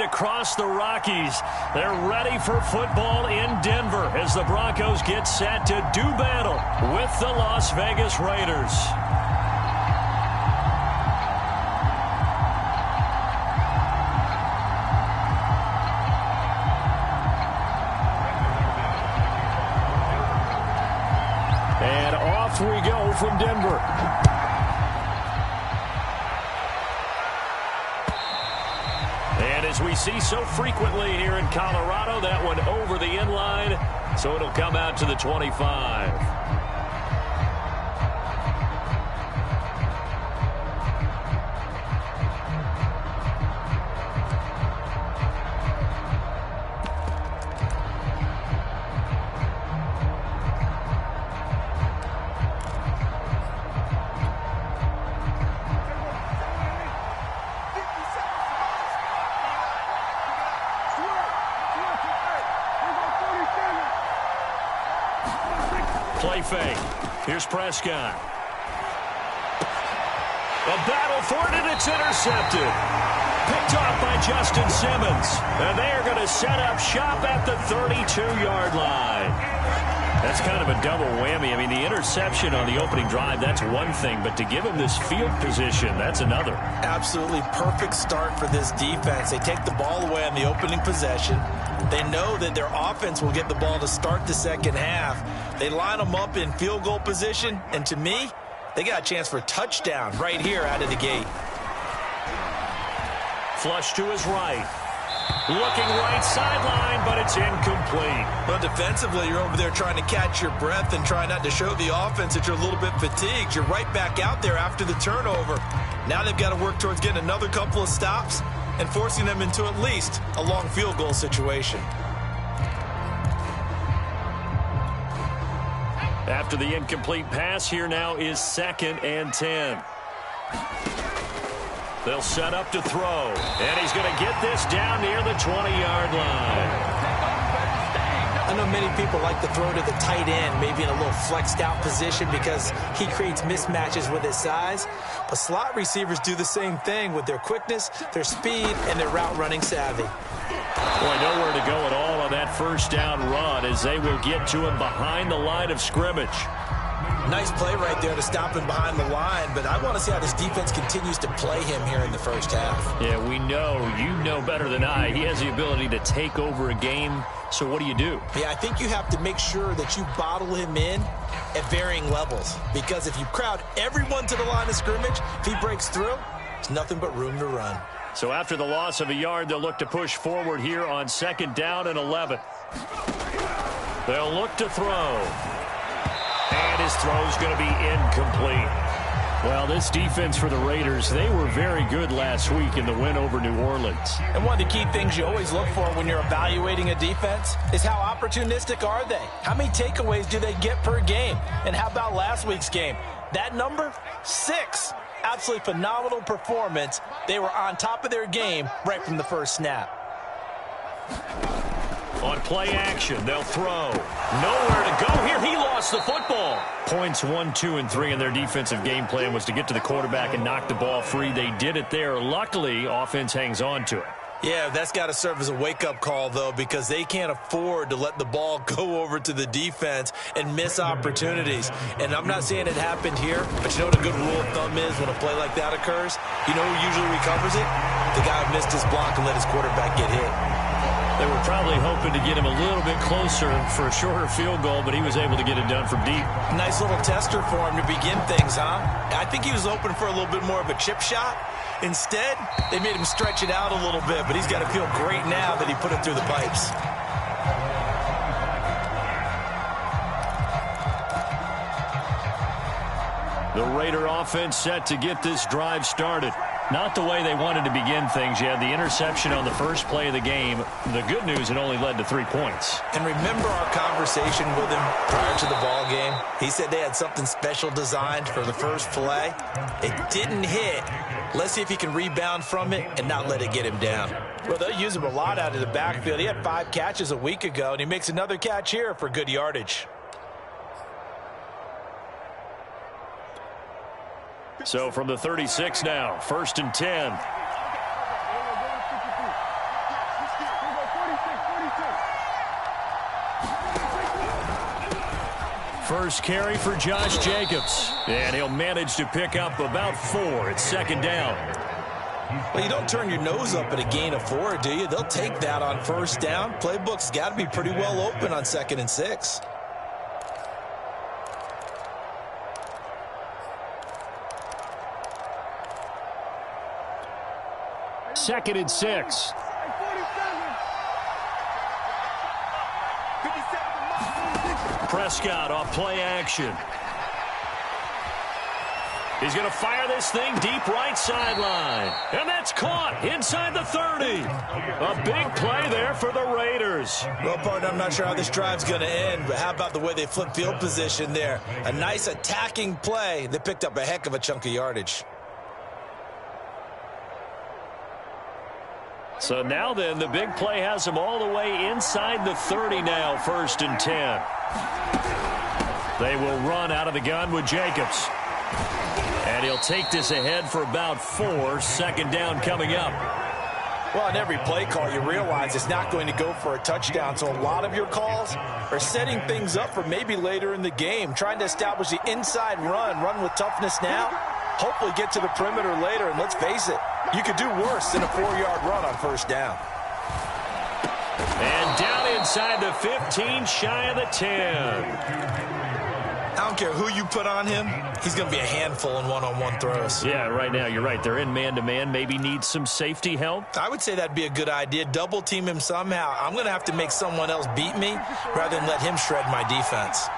across the Rockies. They're ready for football in Denver as the Broncos get set to do battle with the Las Vegas Raiders. And off we go from Denver. And as we see so frequently here in Colorado, that one over the end line, so it'll come out to the 25. Play fake. Here's Prescott. A battle for it, and it's intercepted. Picked off by Justin Simmons. And they are going to set up shop at the 32-yard line. That's kind of a double whammy. I mean, the interception on the opening drive, that's one thing. But to give him this field position, that's another. Absolutely perfect start for this defense. They take the ball away on the opening possession. They know that their offense will get the ball to start the second half. They line them up in field goal position, and to me, they got a chance for a touchdown right here out of the gate. Flush to his right. Looking right sideline, but it's incomplete. Well, defensively, you're over there trying to catch your breath and try not to show the offense that you're a little bit fatigued. You're right back out there after the turnover. Now they've got to work towards getting another couple of stops and forcing them into at least a long field goal situation. After the incomplete pass, here now is 2nd and 10. They'll set up to throw, and he's going to get this down near the 20-yard line. I know many people like to throw to the tight end, maybe in a little flexed out position because he creates mismatches with his size. But slot receivers do the same thing with their quickness, their speed, and their route running savvy. Boy, nowhere to go at all on that first down run as they will get to him behind the line of scrimmage. Nice play right there to stop him behind the line, but I want to see how this defense continues to play him here in the first half. Yeah, we know, you know better than I, he has the ability to take over a game. So what do you do? Yeah, I think you have to make sure that you bottle him in at varying levels, because if you crowd everyone to the line of scrimmage, if he breaks through, there's nothing but room to run. So after the loss of a yard, they'll look to push forward here on 2nd down and 11. They'll look to throw. And his throw's going to be incomplete. Well, this defense for the Raiders, they were very good last week in the win over New Orleans. And one of the key things you always look for when you're evaluating a defense is how opportunistic are they? How many takeaways do they get per game? And how about last week's game? That number, 6. Absolutely phenomenal performance. They were on top of their game right from the first snap. On play action, they'll throw. Nowhere to go here. He lost the football. Points 1, 2, and 3 in their defensive game plan was to get to the quarterback and knock the ball free. They did it there. Luckily, offense hangs on to it. Yeah, that's got to serve as a wake-up call, though, because they can't afford to let the ball go over to the defense and miss opportunities. And I'm not saying it happened here, but you know what a good rule of thumb is when a play like that occurs? You know who usually recovers it? The guy who missed his block and let his quarterback get hit. They were probably hoping to get him a little bit closer for a shorter field goal, but he was able to get it done from deep. Nice little tester for him to begin things, huh? I think he was open for a little bit more of a chip shot. Instead, they made him stretch it out a little bit, but he's got to feel great now that he put it through the pipes. The Raider offense set to get this drive started. Not the way they wanted to begin things. You had the interception on the first play of the game. The good news, it only led to 3 points. And remember our conversation with him prior to the ball game? He said they had something special designed for the first play. It didn't hit. Let's see if he can rebound from it and not let it get him down. Well, they'll use him a lot out of the backfield. He had 5 catches a week ago, and he makes another catch here for good yardage. So from the 36 now, 1st and 10. First carry for Josh Jacobs. And he'll manage to pick up about 4 at second down. Well, you don't turn your nose up at a gain of 4, do you? They'll take that on first down. Playbook's got to be pretty well open on 2nd and 6. Second and 6. Prescott off play action. He's going to fire this thing deep right sideline. And that's caught inside the 30. A big play there for the Raiders. Well, partner, I'm not sure how this drive's going to end, but how about the way they flip field position there? A nice attacking play. They picked up a heck of a chunk of yardage. So now then, the big play has him all the way inside the 30 now, 1st and 10. They will run out of the gun with Jacobs. And he'll take this ahead for about 4, 2nd down coming up. Well, in every play call, you realize it's not going to go for a touchdown. So a lot of your calls are setting things up for maybe later in the game, trying to establish the inside run with toughness now, hopefully get to the perimeter later. And let's face it, you could do worse than a 4-yard run on first down. And down inside the 15, shy of the 10. I don't care who you put on him, he's going to be a handful in one-on-one throws. Yeah, right now, you're right. They're in man-to-man, maybe need some safety help. I would say that'd be a good idea. Double team him somehow. I'm going to have to make someone else beat me rather than let him shred my defense.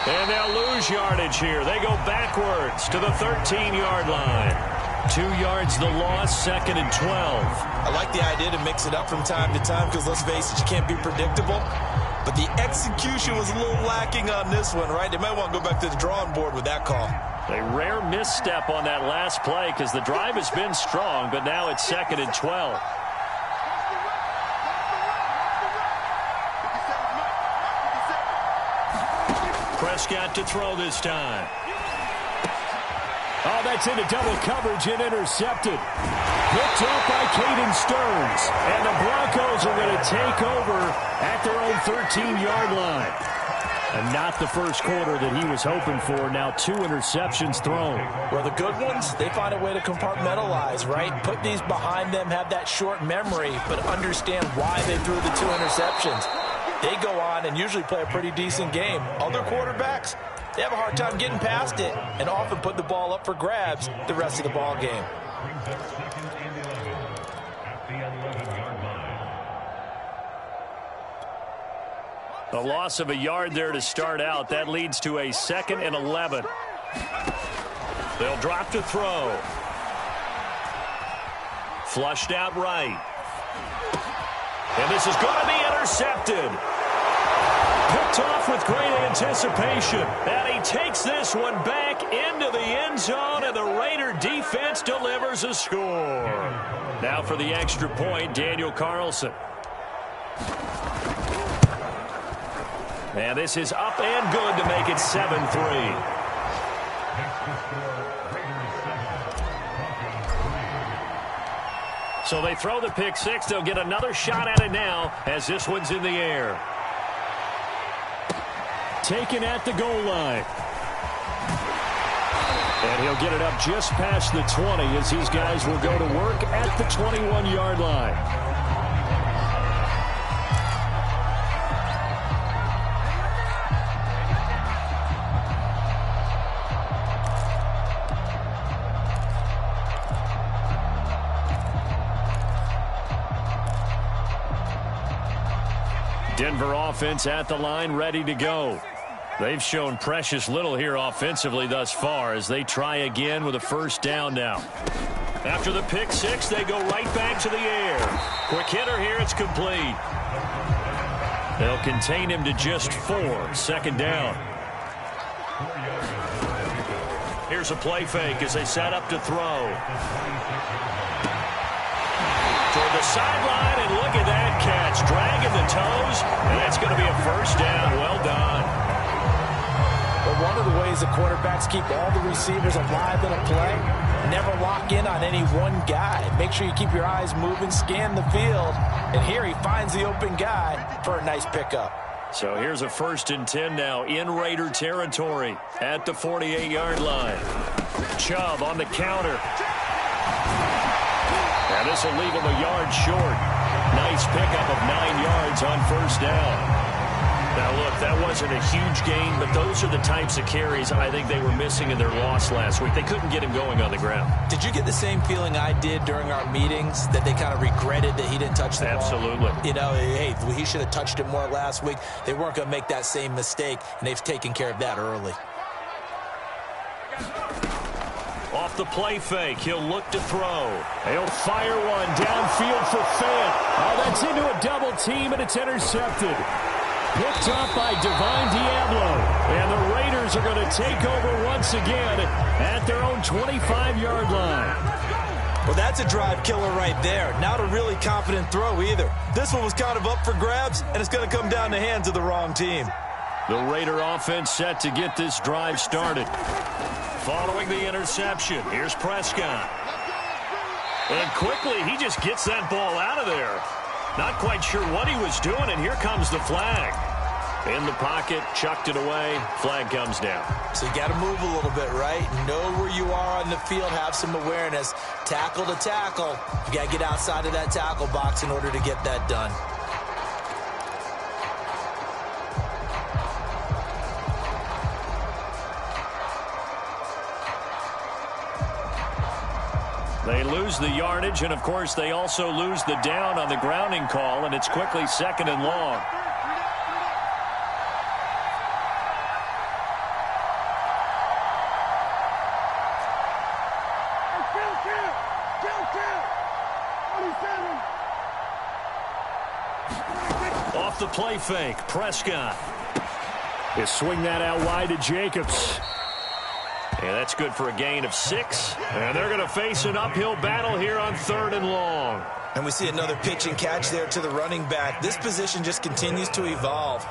And they'll lose yardage here. They go backwards to the 13-yard line. 2 yards the loss, 2nd and 12. I like the idea to mix it up from time to time because, let's face it, you can't be predictable. But the execution was a little lacking on this one, right? They might want to go back to the drawing board with that call. A rare misstep on that last play because the drive has been strong, but now it's 2nd and 12. Prescott to throw this time. Oh, that's into double coverage and intercepted. Picked up by Caden Stearns. And the Broncos are going to take over at their own 13-yard line. And not the first quarter that he was hoping for. Now 2 interceptions thrown. Well, the good ones, they find a way to compartmentalize, right? Put these behind them, have that short memory, but understand why they threw the 2 interceptions. They go on and usually play a pretty decent game. Other quarterbacks, they have a hard time getting past it and often put the ball up for grabs the rest of the ball game. A loss of a yard there to start out. That leads to a 2nd and 11. They'll drop to throw. Flushed out right. And this is going to be intercepted. Picked off with great anticipation. And he takes this one back into the end zone, and the Raider defense delivers a score. Now for the extra point, Daniel Carlson. And this is up and good to make it 7-3. So they throw the pick six. They'll get another shot at it now as this one's in the air. Taken at the goal line. And he'll get it up just past the 20 as these guys will go to work at the 21-yard line. Denver offense at the line, ready to go. They've shown precious little here offensively thus far as they try again with a first down now. After the pick six, they go right back to the air. Quick hitter here, it's complete. They'll contain him to just 4, second down. Here's a play fake as they set up to throw. Toward the sideline, and look at that catch. Dragging the toes, and that's going to be a first down. Well done. But one of the ways the quarterbacks keep all the receivers alive in a play, Never lock in on any one guy. Make sure you keep your eyes moving, scan the field, and here he finds the open guy for a nice pickup. So here's a 1st and 10 now in Raider territory at the 48-yard line. Chubb on the counter. And this will leave him a yard short. Nice pickup of 9 yards on 1st down. Now, look, that wasn't a huge gain, but those are the types of carries I think they were missing in their loss last week. They couldn't get him going on the ground. Did you get the same feeling I did during our meetings, that they kind of regretted that he didn't touch the ball? Absolutely. You know, hey, he should have touched it more last week. They weren't going to make that same mistake, and they've taken care of that early. Off the play fake, he'll look to throw. He'll fire one downfield for Fant. Oh, that's into a double team, and it's intercepted. Picked off by Divine Diablo. And the Raiders are going to take over once again at their own 25-yard line. Well, that's a drive killer right there. Not a really confident throw either. This one was kind of up for grabs, and it's going to come down the hands of the wrong team. The Raider offense set to get this drive started. Following the interception, here's Prescott. And quickly, he just gets that ball out of there. Not quite sure what he was doing, and here comes the flag. In the pocket, chucked it away, flag comes down. So you got to move a little bit, right? Know where you are on the field, have some awareness. Tackle to tackle. You got to get outside of that tackle box in order to get that done. They lose the yardage, and, of course, they also lose the down on the grounding call, and it's quickly 2nd and long. Off the play fake, Prescott. He'll swing that out wide to Jacobs. And that's good for a gain of 6. And they're going to face an uphill battle here on 3rd and long. And we see another pitch and catch there to the running back. This position just continues to evolve.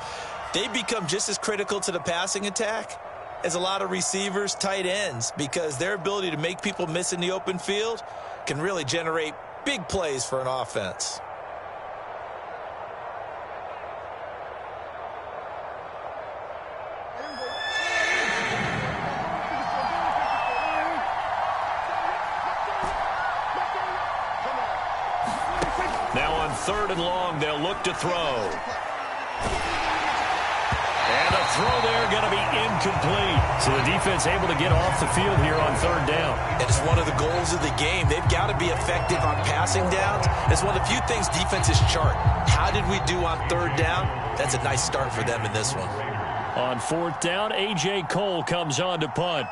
They become just as critical to the passing attack as a lot of receivers, tight ends, because their ability to make people miss in the open field can really generate big plays for an offense. Now on 3rd and long, they'll look to throw. And a throw there going to be incomplete. So the defense able to get off the field here on 3rd down. And it's one of the goals of the game. They've got to be effective on passing downs. It's one of the few things defenses chart. How did we do on 3rd down? That's a nice start for them in this one. On 4th down, A.J. Cole comes on to punt.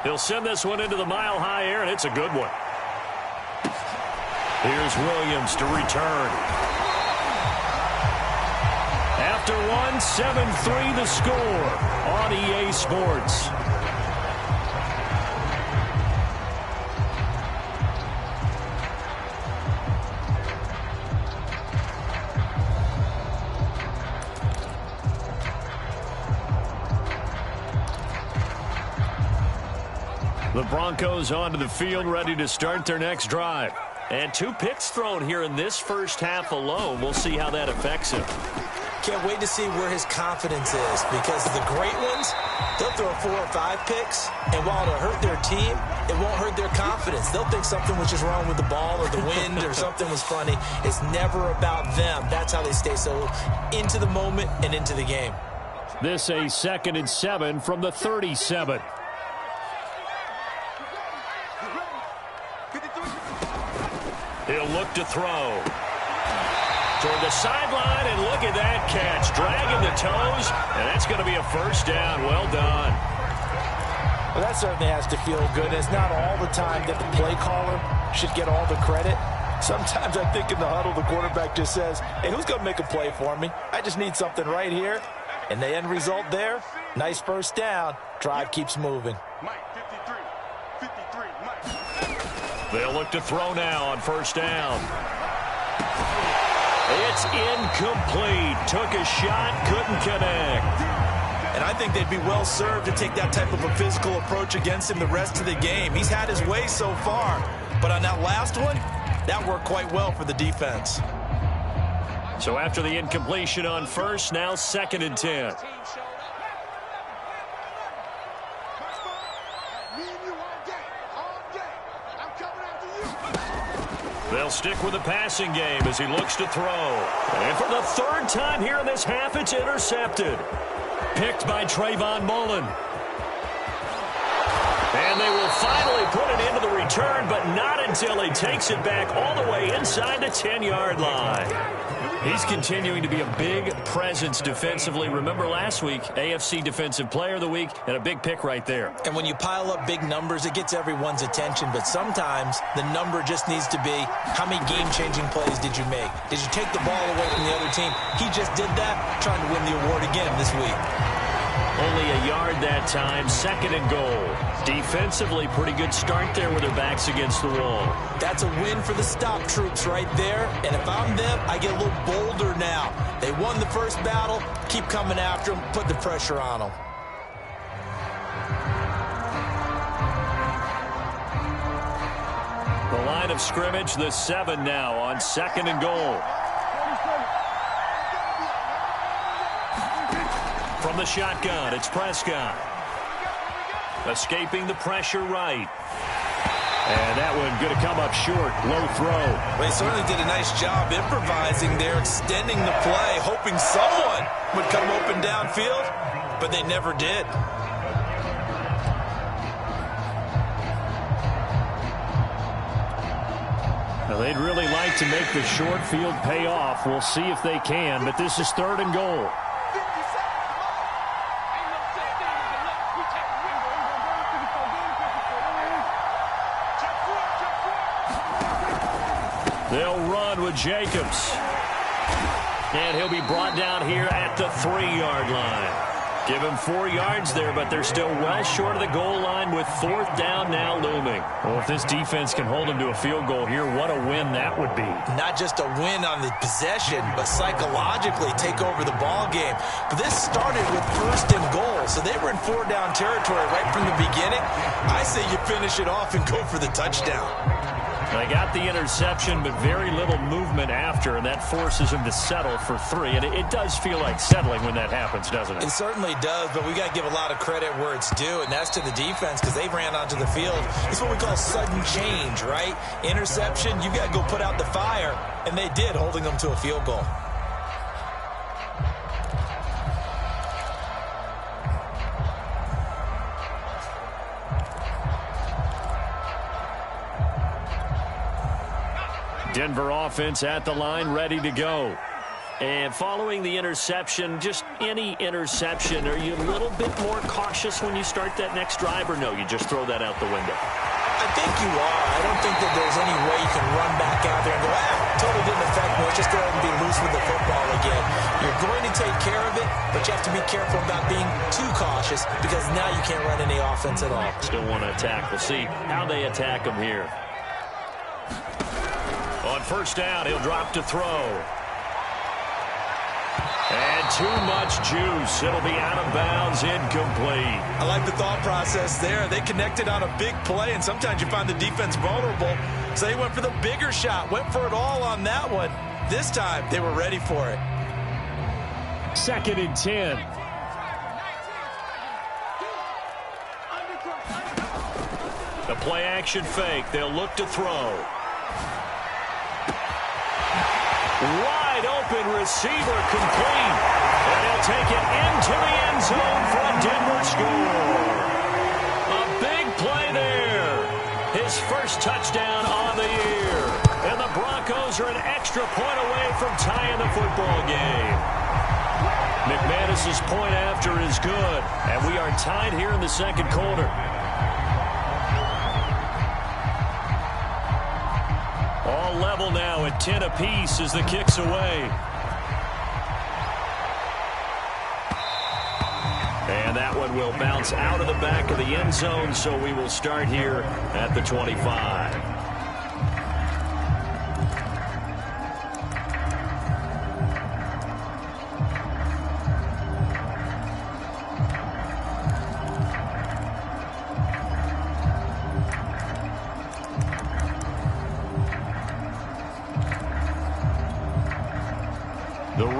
He'll send this one into the mile-high air, and it's a good one. Here's Williams to return. After one, 7-3 the score on EA Sports. The Broncos onto the field, ready to start their next drive. And 2 picks thrown here in this first half alone. We'll see how that affects him. Can't wait to see where his confidence is, because the great ones, they'll throw 4 or 5 picks, and while it'll hurt their team, it won't hurt their confidence. They'll think something was just wrong with the ball or the wind or something was funny. It's never about them. That's how they stay so into the moment and into the game. This a 2nd and 7 from the 37. He'll look to throw. Toward the sideline, and look at that catch. Dragging the toes, and that's going to be a 1st down. Well done. Well, that certainly has to feel good. It's not all the time that the play caller should get all the credit. Sometimes I think in the huddle, the quarterback just says, hey, who's going to make a play for me? I just need something right here. And the end result there, nice 1st down. Drive keeps moving. They'll look to throw now on 1st down. It's incomplete. Took a shot, couldn't connect. And I think they'd be well served to take that type of a physical approach against him the rest of the game. He's had his way so far, but on that last one, that worked quite well for the defense. So after the incompletion on first, now 2nd and 10. They'll stick with the passing game as he looks to throw. And for the 3rd time here in this half, it's intercepted. Picked by Trayvon Mullen. And they will finally put it into the return, but not until he takes it back all the way inside the 10-yard line. He's continuing to be a big presence defensively. Remember last week, AFC Defensive Player of the Week, and a big pick right there. And when you pile up big numbers, it gets everyone's attention. But sometimes the number just needs to be, how many game-changing plays did you make? Did you take the ball away from the other team? He just did that, trying to win the award again this week. Only a yard that time, 2nd and goal. Defensively, pretty good start there with their backs against the wall. That's a win for the stop troops right there. And if I'm them, I get a little bolder now. They won the first battle. Keep coming after them. Put the pressure on them. The line of scrimmage, the 7 now on 2nd and goal. From the shotgun, it's Prescott. Escaping the pressure right. And that one going to come up short. Low throw. They certainly did a nice job improvising there, extending the play, hoping someone would come open downfield, but they never did. Well, they'd really like to make the short field pay off. We'll see if they can, but this is 3rd and goal. They'll run with Jacobs. And he'll be brought down here at the 3-yard line. Give him 4 yards there, but they're still well short of the goal line with 4th down now looming. Well, if this defense can hold him to a field goal here, what a win that would be. Not just a win on the possession, but psychologically take over the ball game. But this started with 1st and goal, so they were in 4-down territory right from the beginning. I say you finish it off and go for the touchdown. They got the interception, but very little movement after, and that forces him to settle for 3. And it does feel like settling when that happens, doesn't it? It certainly does, but we got to give a lot of credit where it's due, and that's to the defense because they ran onto the field. It's what we call sudden change, right? Interception, you got to go put out the fire, and they did, holding them to a field goal. Denver offense at the line, ready to go. And following the interception, just any interception, are you a little bit more cautious when you start that next drive, or no, you just throw that out the window? I think you are. I don't think that there's any way you can run back out there and go, totally didn't affect me. Let's just go ahead and be loose with the football again. You're going to take care of it, but you have to be careful about being too cautious because now you can't run any offense at all. Still want to attack. We'll see how they attack them here. On 1st down, he'll drop to throw. And too much juice. It'll be out of bounds, incomplete. I like the thought process there. They connected on a big play, and sometimes you find the defense vulnerable. So they went for the bigger shot, went for it all on that one. This time, they were ready for it. 2nd and 10. The play action fake. They'll look to throw. Wide open receiver complete. And he'll take it into the end zone for a Denver score. A big play there. His first touchdown on the year. And the Broncos are an extra point away from tying the football game. McManus's point after is good. And we are tied here in the 2nd quarter. All level now at 10 apiece as the kick's away. And that one will bounce out of the back of the end zone, so we will start here at the 25.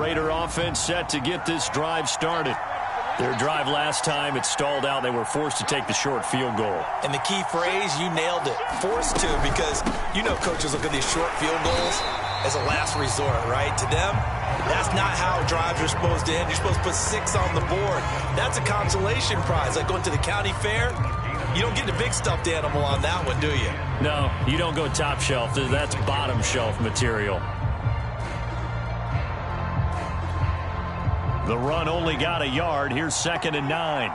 Raider offense set to get this drive started. Their drive last time, it stalled out. They were forced to take the short field goal. And the key phrase, you nailed it, forced to, because you know coaches look at these short field goals as a last resort, right? To them, that's not how drives are supposed to end. You're supposed to put 6 on the board. That's a consolation prize, like going to the county fair. You don't get the big stuffed animal on that one, do you? No, you don't go top shelf. That's bottom shelf material. The run only got a yard. Here's 2nd and 9.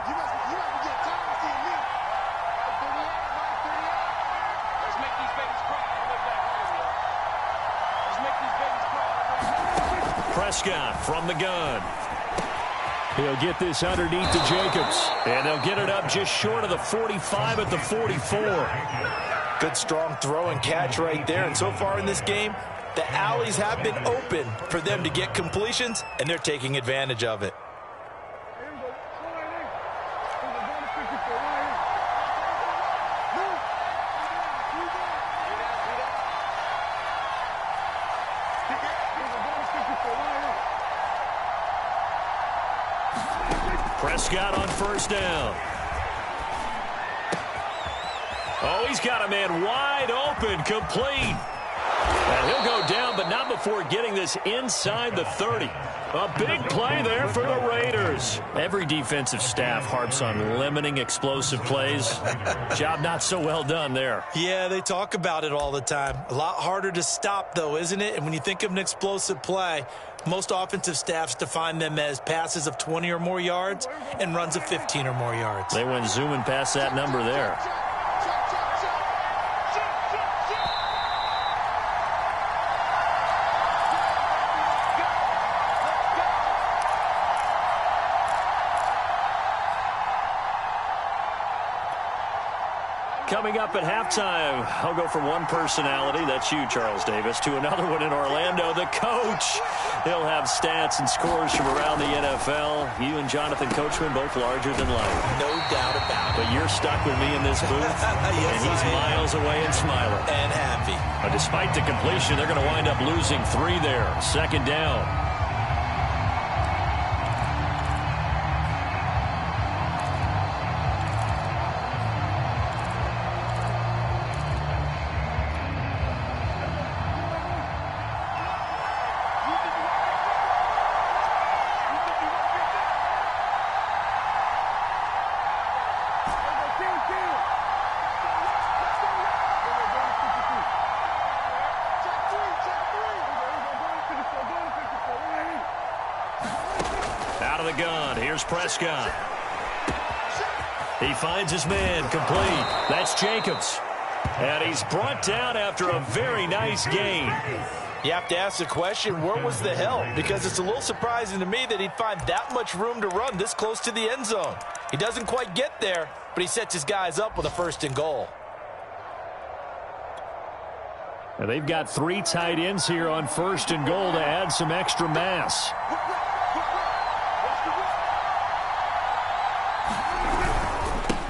Prescott from the gun. He'll get this underneath to Jacobs. And they'll get it up just short of the 45 at the 44. Good, strong throw and catch right there. And so far in this game, the alleys have been open for them to get completions, and they're taking advantage of it. Prescott on 1st down. Oh, he's got a man wide open, complete. And he'll go down, but not before getting this inside the 30. A big play there for the Raiders. Every defensive staff harps on limiting explosive plays. Job not so well done there. Yeah, they talk about it all the time. A lot harder to stop, though, isn't it? And when you think of an explosive play, most offensive staffs define them as passes of 20 or more yards and runs of 15 or more yards. They went zooming past that number there. Coming up at halftime, I'll go from one personality, that's you, Charles Davis, to another one in Orlando, the coach. He'll have stats and scores from around the NFL. You and Jonathan Coachman, both larger than life. No doubt about it. But you're stuck with me in this booth, yes, and he's miles away and smiling. And happy. But despite the completion, they're going to wind up losing 3 there. 2nd down. Prescott. He finds his man, complete. That's Jacobs. And he's brought down after a very nice gain. You have to ask the question, where was the help? Because it's a little surprising to me that he'd find that much room to run this close to the end zone. He doesn't quite get there, but he sets his guys up with a 1st and goal. And they've got 3 tight ends here on 1st and goal to add some extra mass.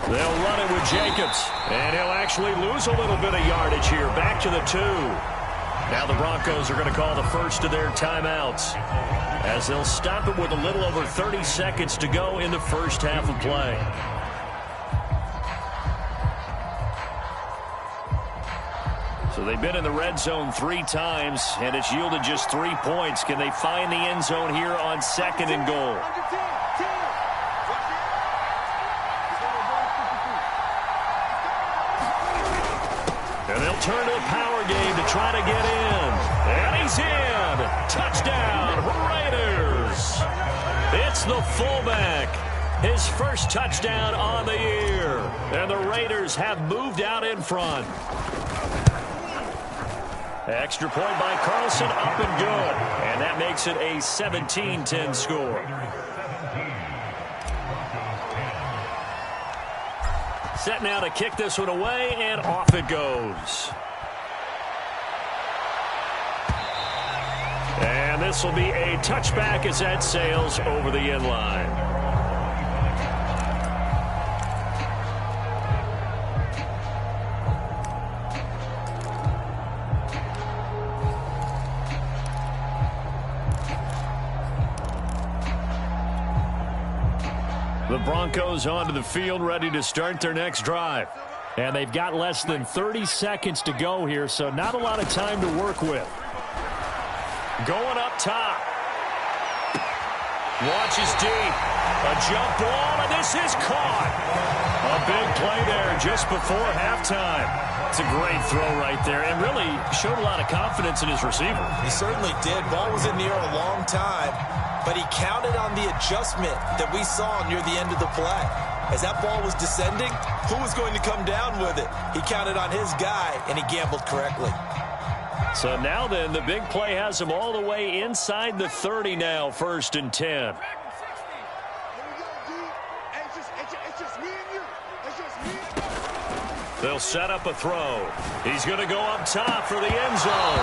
They'll run it with Jacobs, and he'll actually lose a little bit of yardage here. Back to the 2. Now the Broncos are going to call the first of their timeouts, as they'll stop it with a little over 30 seconds to go in the first half of play. So they've been in the red zone 3 times, and it's yielded just 3 points. Can they find the end zone here on 2nd and goal? And they'll turn to the power game to try to get in. And he's in. Touchdown, Raiders. It's the fullback. His first touchdown on the year. And the Raiders have moved out in front. Extra point by Carlson, up and good. And that makes it a 17-10 score. Set now to kick this one away, and off it goes. And this will be a touchback as that sails over the end line. The Broncos onto the field, ready to start their next drive. And they've got less than 30 seconds to go here, so not a lot of time to work with. Going up top. Launches deep. A jump ball, and this is caught. A big play there just before halftime. It's a great throw right there, and really showed a lot of confidence in his receiver. He certainly did. Ball was in the air a long time, but he counted on the adjustment that we saw near the end of the play. As that ball was descending, who was going to come down with it? He counted on his guy, and he gambled correctly. So now then, the big play has him all the way inside the 30 now, 1st and 10. They'll set up a throw. He's going to go up top for the end zone.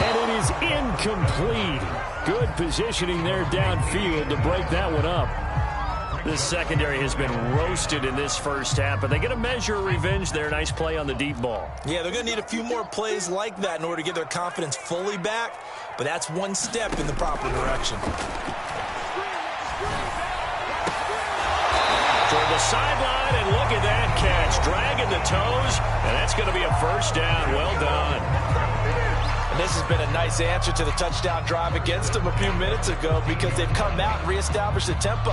And it is incomplete. Good positioning there downfield to break that one up. This secondary has been roasted in this first half, but they get a measure of revenge there. Nice play on the deep ball. Yeah, they're going to need a few more plays like that in order to get their confidence fully back, but that's one step in the proper direction. Toward the sideline, and look at that catch. Dragging the toes, and that's going to be a first down. Well done. And this has been a nice answer to the touchdown drive against them a few minutes ago because they've come out and reestablished the tempo.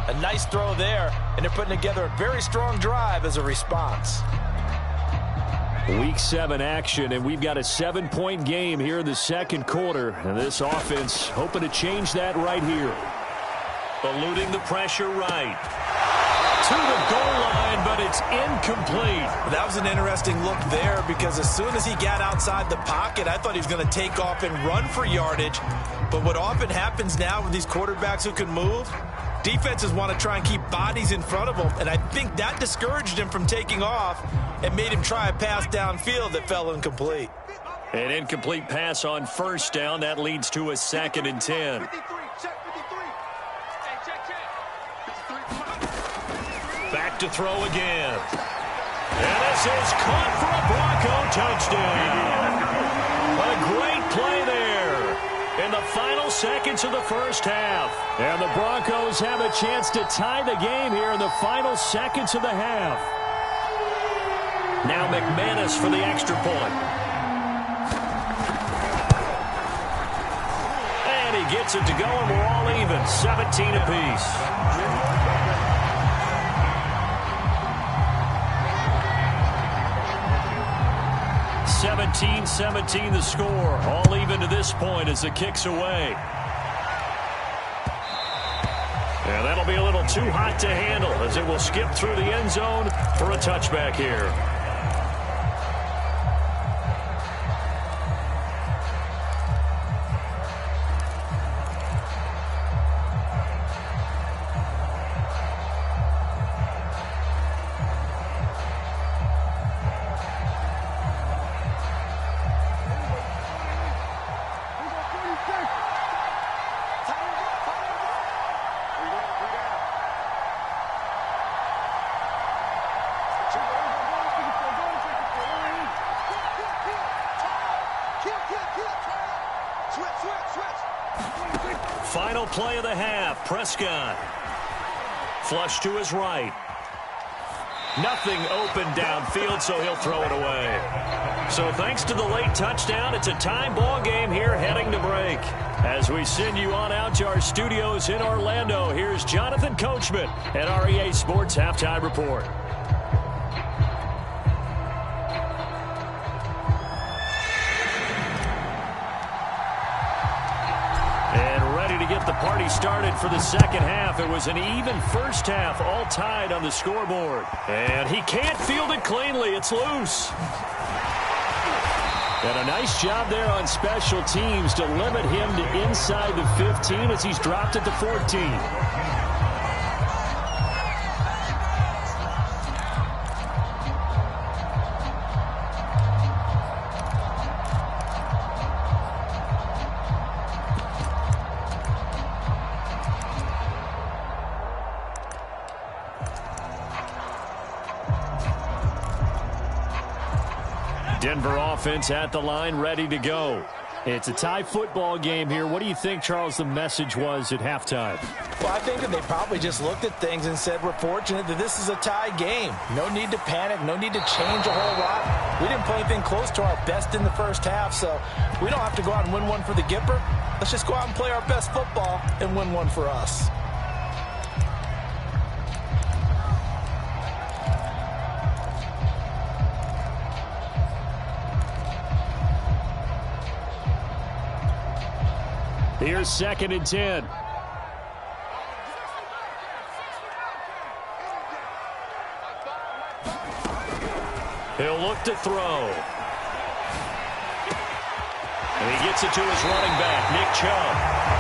A nice throw there, and they're putting together a very strong drive as a response. Week 7 action, and we've got a 7-point game here in the second quarter. And this offense hoping to change that right here. Eluding the pressure right. To the goal line, but it's incomplete. That was an interesting look there because as soon as he got outside the pocket, I thought he was going to take off and run for yardage. But what often happens now with these quarterbacks who can move, defenses want to try and keep bodies in front of them, and I think that discouraged him from taking off and made him try a pass downfield that fell incomplete. An incomplete pass on first down. That leads to a 2nd and 10. Back to throw again. And this is caught for a Bronco touchdown. A great play there in the final seconds of the first half. And the Broncos have a chance to tie the game here in the final seconds of the half. Now McManus for the extra point. And he gets it to go, and we're all even, 17 apiece. 17-17 the score. All even to this point as the kick's away. And that'll be a little too hot to handle as it will skip through the end zone for a touchback here. Final play of the half. Prescott. Flush to his right. Nothing open downfield, so he'll throw it away. So thanks to the late touchdown, it's a tie ball game here heading to break. As we send you on out to our studios in Orlando, here's Jonathan Coachman at REA Sports Halftime Report. Get the party started for the second half. It was an even first half, all tied on the scoreboard. And he can't field it cleanly. It's loose. And a nice job there on special teams to limit him to inside the 15 as he's dropped it to 14. Denver offense at the line, ready to go. It's a tie football game here. What do you think, Charles, the message was at halftime? Well, I think that they probably just looked at things and said, we're fortunate that this is a tie game. No need to panic, no need to change a whole lot. We didn't play anything close to our best in the first half, so we don't have to go out and win one for the Gipper. Let's just go out and play our best football and win one for us. Here's 2nd and 10. He'll look to throw. And he gets it to his running back, Nick Chubb.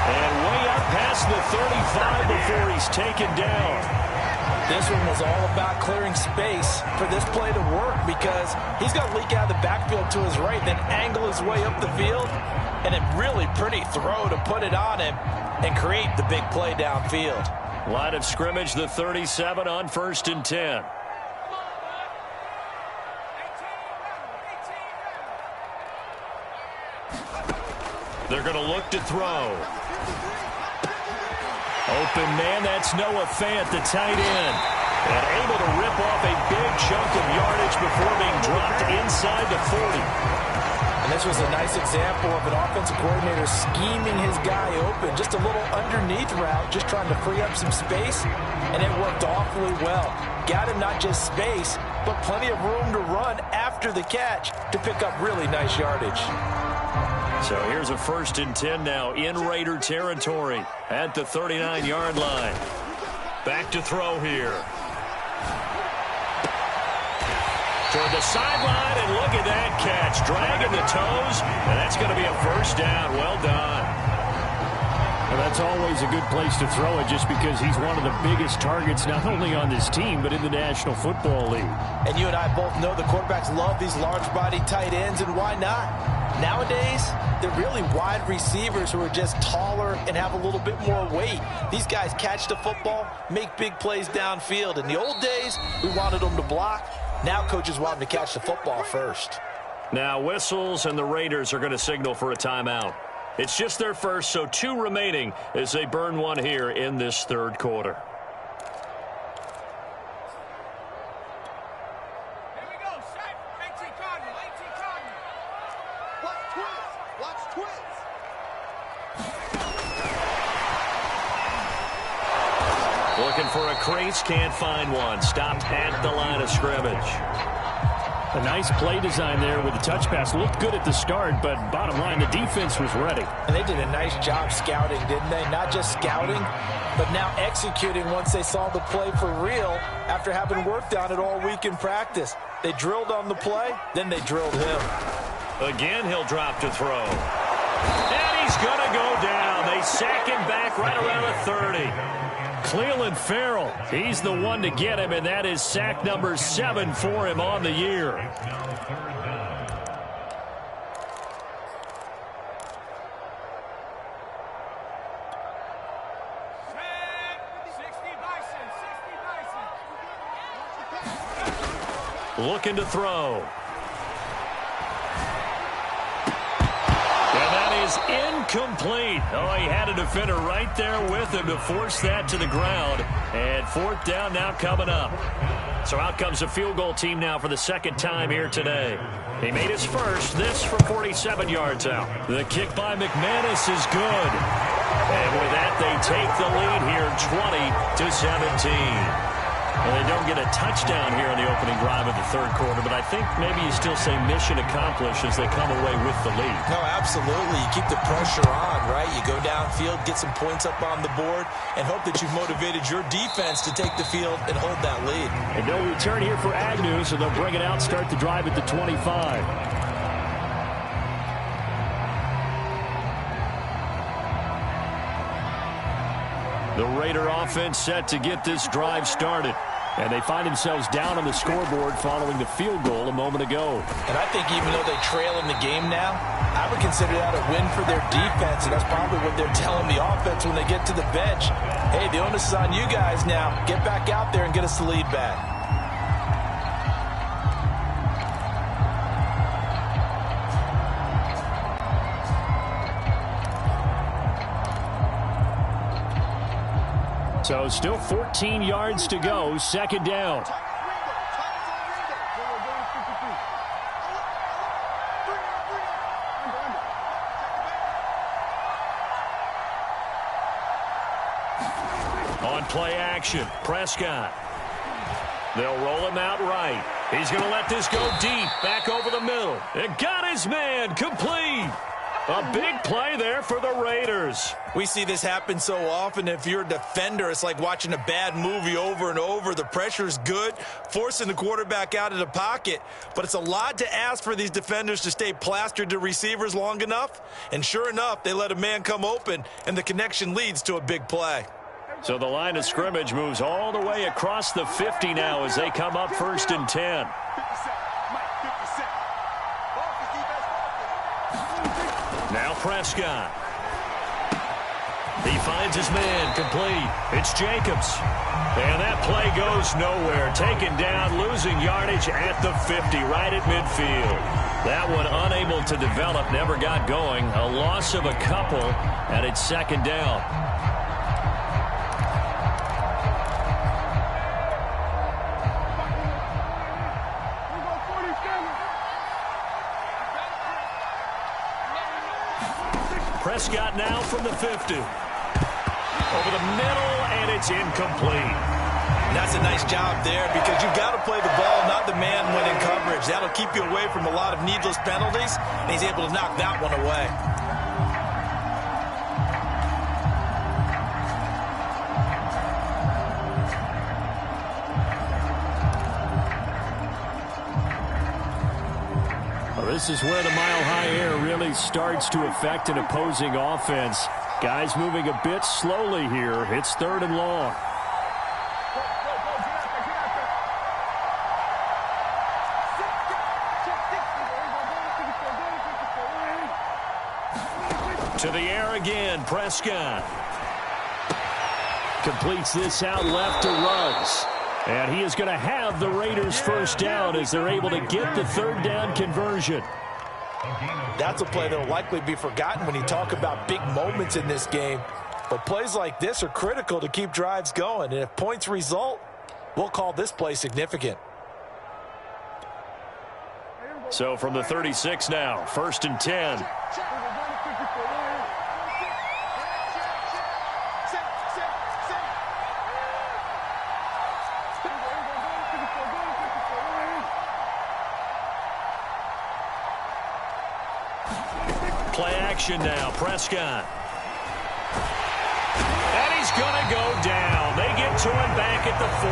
And way up past the 35 before he's taken down. This one was all about clearing space for this play to work because he's going to leak out of the backfield to his right, then angle his way up the field. And a really pretty throw to put it on him and create the big play downfield. Line of scrimmage, the 37 on 1st and 10. They're going to look to throw. Open man, that's Noah Fant, the tight end. And able to rip off a big chunk of yardage before being dropped inside the 40. And this was a nice example of an offensive coordinator scheming his guy open. Just a little underneath route, just trying to free up some space. And it worked awfully well. Got him not just space, but plenty of room to run after the catch to pick up really nice yardage. So here's a 1st and 10 now in Raider territory at the 39-yard line. Back to throw here. Toward the sideline, and look at that catch. Dragging the toes, and that's going to be a 1st down. Well done. Well, that's always a good place to throw it just because he's one of the biggest targets not only on this team but in the National Football League. And you and I both know the quarterbacks love these large-body tight ends, and why not? Nowadays, they're really wide receivers who are just taller and have a little bit more weight. These guys catch the football, make big plays downfield. In the old days, we wanted them to block. Now coaches want them to catch the football first. Now whistles, and the Raiders are going to signal for a timeout. It's just their first, so 2 remaining as they burn one here in this 3rd quarter. Here we go, Shaq. 18 Cardinal, 18 Cardinal. Watch twist. Looking for a crease, can't find one. Stopped at the line of scrimmage. A nice play design there with the touch pass. Looked good at the start, but bottom line, the defense was ready. And they did a nice job scouting, didn't they? Not just scouting, but now executing once they saw the play for real after having worked on it all week in practice. They drilled on the play, then they drilled him. Again, he'll drop to throw. And he's going to go down. They sack him back right around the 30. Cleveland Farrell, he's the one to get him, and that is sack number 7 for him on the year. Looking to throw. And that is incomplete. Oh, he had a defender right there with him to force that to the ground. And 4th down now coming up. So out comes the field goal team now for the 2nd time here today. He made his first, this from 47 yards out. The kick by McManus is good. And with that, they take the lead here 20-17. Well, they don't get a touchdown here in the opening drive of the 3rd quarter, but I think maybe you still say mission accomplished as they come away with the lead. No, absolutely. You keep the pressure on, right? You go downfield, get some points up on the board, and hope that you've motivated your defense to take the field and hold that lead. And no return here for Agnew, so they'll bring it out, start the drive at the 25. The Raider offense set to get this drive started. And they find themselves down on the scoreboard following the field goal a moment ago. And I think even though they trail in the game now, I would consider that a win for their defense, and that's probably what they're telling the offense when they get to the bench. Hey, the onus is on you guys now. Get back out there and get us the lead back. So still 14 yards to go, second down. On play action, Prescott. They'll roll him out right. He's going to let this go deep, back over the middle. And got his man, complete. A big play there for the Raiders. We see this happen so often. If you're a defender, it's like watching a bad movie over and over. The pressure's good, forcing the quarterback out of the pocket. But it's a lot to ask for these defenders to stay plastered to receivers long enough. And sure enough, they let a man come open, and the connection leads to a big play. So the line of scrimmage moves all the way across the 50 now as they come up 1st and 10. Now Prescott. He finds his man, complete. It's Jacobs. And that play goes nowhere. Taken down, losing yardage at the 50, right at midfield. That one unable to develop, never got going. A loss of a couple, and it's second down. Prescott now from the 50. Over the middle, and it's incomplete. That's a nice job there because you've got to play the ball, not the man when in coverage. That'll keep you away from a lot of needless penalties, and he's able to knock that one away. This is where the mile-high air really starts to affect an opposing offense. Guys moving a bit slowly here. It's 3rd and long. To the air again, Prescott. Completes this out left to Ruggs. And he is going to have the Raiders first down as they're able to get the 3rd down conversion. That's a play that will likely be forgotten when you talk about big moments in this game. But plays like this are critical to keep drives going. And if points result, we'll call this play significant. So from the 36 now, 1st and 10. Play action now, Prescott. And he's going to go down. They get to him back at the 40.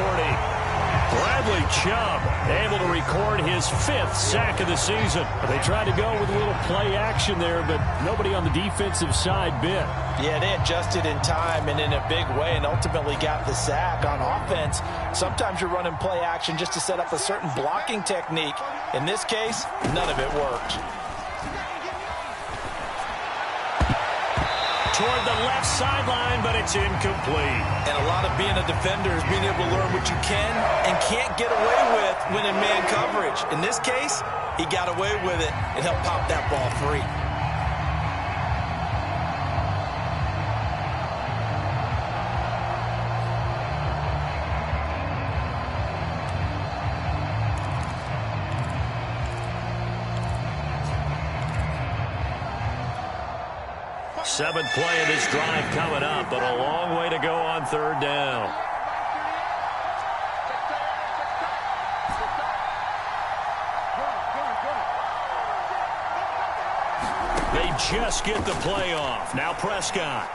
Bradley Chubb able to record his 5th sack of the season. They tried to go with a little play action there, but nobody on the defensive side bit. Yeah, they adjusted in time and in a big way and ultimately got the sack. On offense, sometimes you're running play action just to set up a certain blocking technique. In this case, none of it worked. Toward the left sideline, but it's incomplete. And a lot of being a defender is being able to learn what you can and can't get away with when in man coverage. In this case, he got away with it and helped pop that ball free. Seventh play of this drive coming up, but a long way to go on 3rd down. They just get the play off. Now Prescott.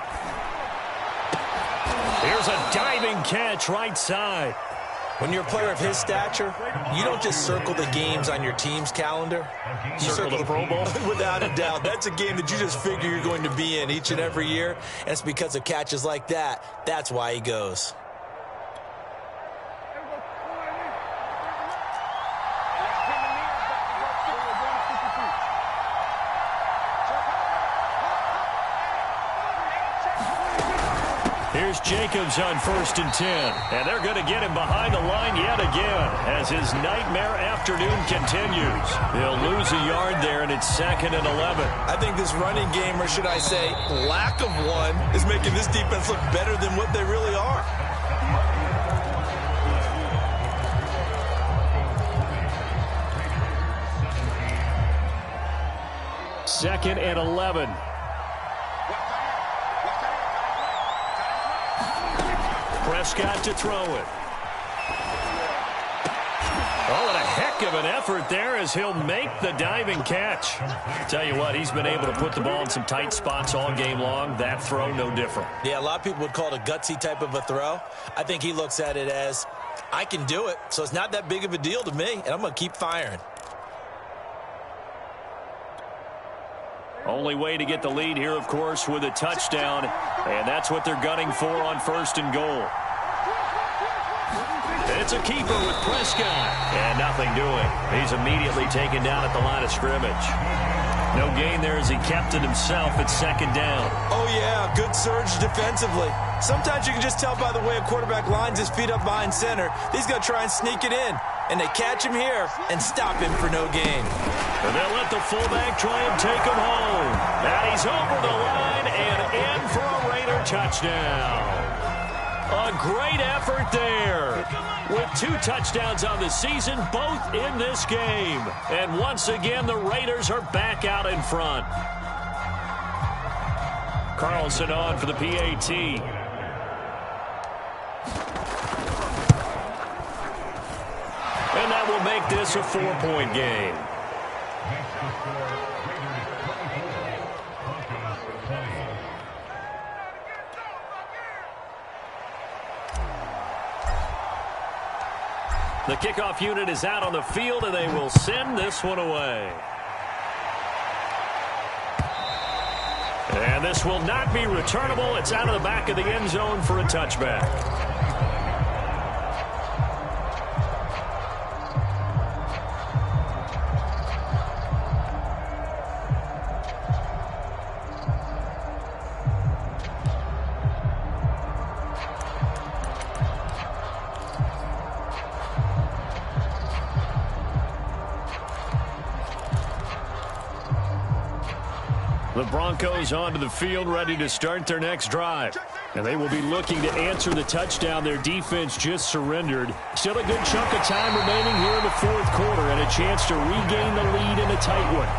Here's a diving catch right side. When you're a player of his stature, you don't just circle the games on your team's calendar. You circle the Pro Bowl? Without a doubt. That's a game that you just figure you're going to be in each and every year. And it's because of catches like that. That's why he goes. Here's Jacobs on 1st and 10. And they're going to get him behind the line yet again as his nightmare afternoon continues. They'll lose a yard there, and it's 2nd and 11. I think this running game, or should I say lack of one, is making this defense look better than what they really are. 2nd and 11. Prescott to throw it. Oh, and a heck of an effort there as he'll make the diving catch. Tell you what, he's been able to put the ball in some tight spots all game long. That throw, no different. Yeah, a lot of people would call it a gutsy type of a throw. I think he looks at it as, I can do it, so it's not that big of a deal to me, and I'm going to keep firing. Only way to get the lead here, of course, with a touchdown, and that's what they're gunning for on 1st and goal. It's a keeper with Prescott. And nothing doing. He's immediately taken down at the line of scrimmage. No gain there as he kept it himself at 2nd down. Oh, yeah, good surge defensively. Sometimes you can just tell by the way a quarterback lines his feet up behind center. He's going to try and sneak it in. And they catch him here and stop him for no gain. And they'll let the fullback try and take him home. And he's over the line and in for a Raider touchdown. A great effort there. With 2 touchdowns on the season, both in this game. And once again, the Raiders are back out in front. Carlson on for the PAT. And that will make this a 4-point game. The kickoff unit is out on the field, and they will send this one away. And this will not be returnable. It's out of the back of the end zone for a touchback. The Broncos onto the field, ready to start their next drive. And they will be looking to answer the touchdown their defense just surrendered. Still a good chunk of time remaining here in the 4th quarter and a chance to regain the lead in a tight one.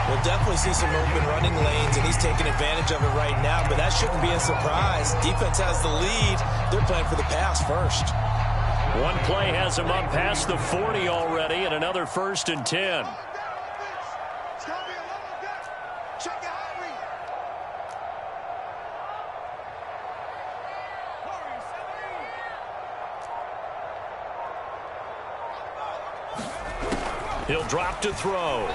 We'll definitely see some open running lanes, and he's taking advantage of it right now, but that shouldn't be a surprise. Defense has the lead. They're playing for the pass first. One play has them up past the 40 already, and another 1st and 10. He'll drop to throw.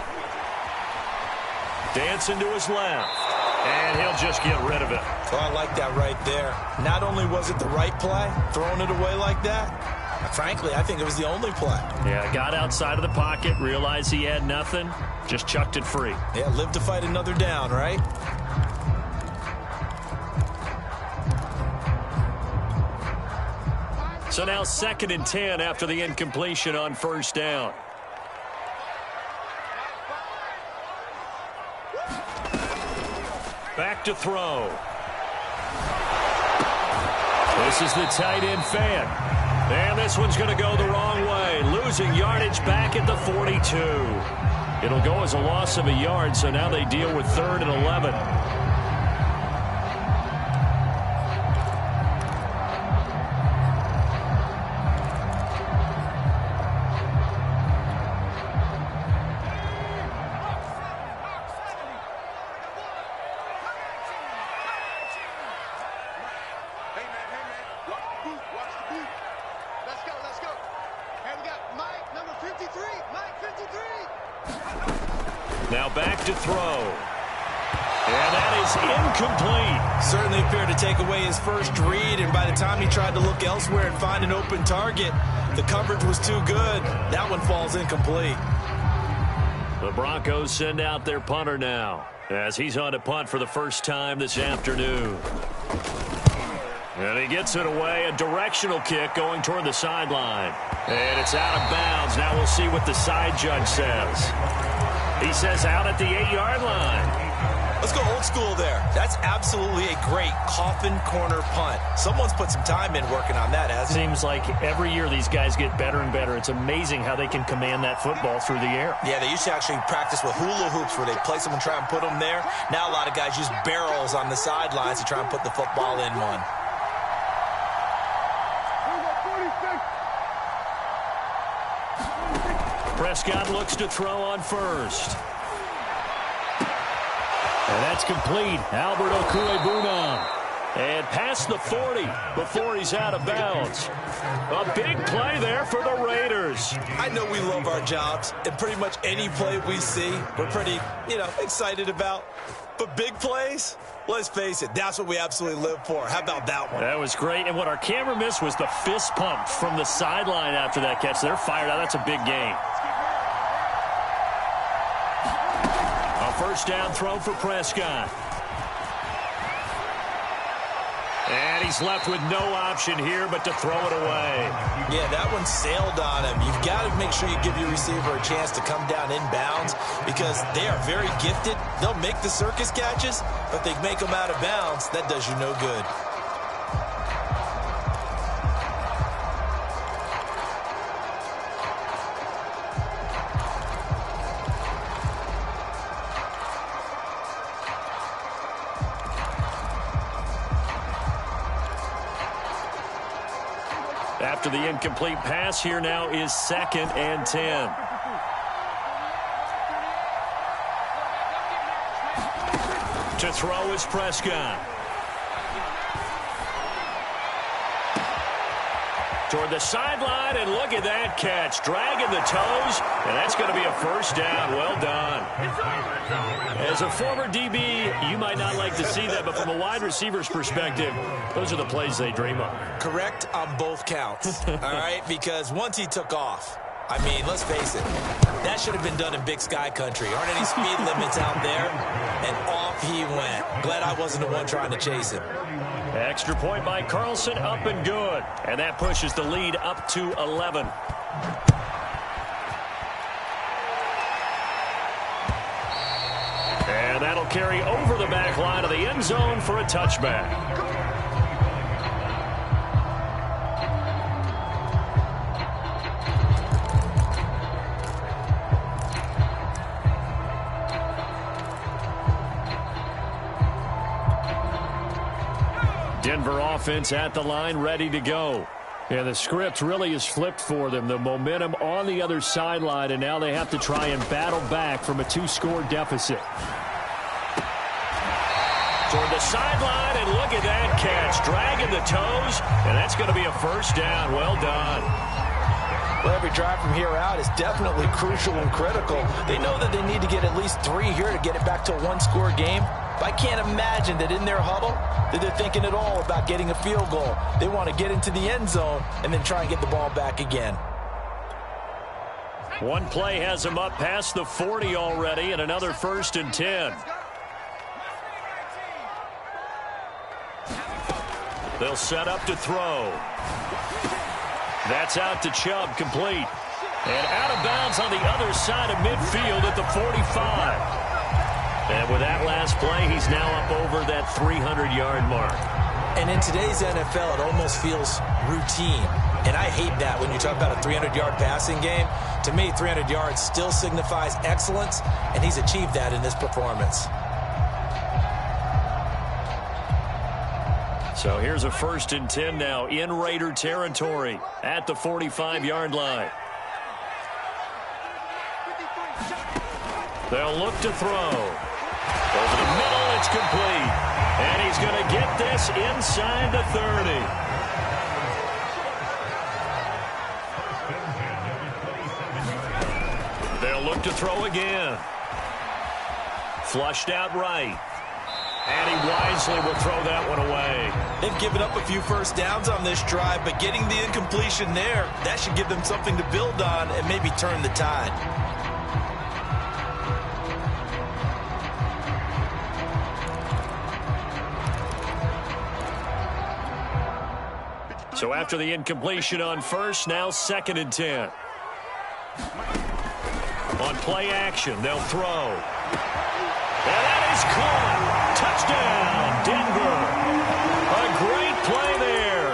Dancing to his left. And he'll just get rid of it. Oh, I like that right there. Not only was it the right play, throwing it away like that, frankly, I think it was the only play. Yeah, got outside of the pocket, realized he had nothing, just chucked it free. Yeah, live to fight another down, right? So now 2nd and 10 after the incompletion on 1st down. Back to throw. This is the tight end fan. And this one's going to go the wrong way. Losing yardage back at the 42. It'll go as a loss of a yard, so now they deal with 3rd and 11. Now back to throw. And that is incomplete. Certainly appeared to take away his first read, and by the time he tried to look elsewhere and find an open target, the coverage was too good. That one falls incomplete. The Broncos send out their punter now as he's on to punt for the first time this afternoon. And he gets it away, a directional kick going toward the sideline. And it's out of bounds. Now we'll see what the side judge says. He says out at the 8-yard line. Let's go old school there. That's absolutely a great coffin corner punt. Someone's put some time in working on that, hasn't it? Seems like every year these guys get better and better. It's amazing how they can command that football through the air. Yeah, they used to actually practice with hula hoops where they place them and try and put them there. Now a lot of guys use barrels on the sidelines to try and put the football in one. Prescott looks to throw on first. And that's complete. Albert Okwuegbunam. And past the 40 before he's out of bounds. A big play there for the Raiders. I know we love our jobs, and pretty much any play we see, we're pretty, excited about. But big plays, let's face it, that's what we absolutely live for. How about that one? That was great. And what our camera missed was the fist pump from the sideline after that catch. They're fired out. That's a big gain. First down throw for Prescott. And he's left with no option here but to throw it away. Yeah, that one sailed on him. You've got to make sure you give your receiver a chance to come down inbounds because they are very gifted. They'll make the circus catches, but they make them out of bounds. That does you no good. After the incomplete pass, here now is 2nd and 10. To throw is Prescott. Toward the sideline, and look at that catch. Dragging the toes, and that's going to be a first down. Well done. As a former DB, you might not like to see that, but from a wide receiver's perspective, those are the plays they dream of. Correct on both counts, all right? Because once he took off, I mean, let's face it, that should have been done in Big Sky Country. Aren't any speed limits out there? And off he went. Glad I wasn't the one trying to chase him. Extra point by Carlson, up and good. And that pushes the lead up to 11. And that'll carry over the back line of the end zone for a touchback. Denver offense at the line, ready to go. And the script really is flipped for them. The momentum on the other sideline, and now they have to try and battle back from a 2-score deficit. Toward the sideline, and look at that catch. Dragging the toes, and that's going to be a first down. Well done. Well, every drive from here out is definitely crucial and critical. They know that they need to get at least 3 here to get it back to a 1-score game. But I can't imagine that in their huddle that they're thinking at all about getting a field goal. They want to get into the end zone and then try and get the ball back again. One play has them up past the 40 already, and another 1st and 10. They'll set up to throw. That's out to Chubb, complete. And out of bounds on the other side of midfield at the 45. And with that last play, he's now up over that 300-yard mark. And in today's NFL, it almost feels routine. And I hate that when you talk about a 300-yard passing game. To me, 300 yards still signifies excellence, and he's achieved that in this performance. So here's a 1st and 10 now in Raider territory at the 45-yard line. They'll look to throw. Over the middle, it's complete. And he's going to get this inside the 30. They'll look to throw again. Flushed out right. And he wisely will throw that one away. They've given up a few first downs on this drive, but getting the incompletion there, that should give them something to build on and maybe turn the tide. So after the incompletion on first, now 2nd and 10. On play action, they'll throw. And that He's caught. Touchdown, Denver. A great play there.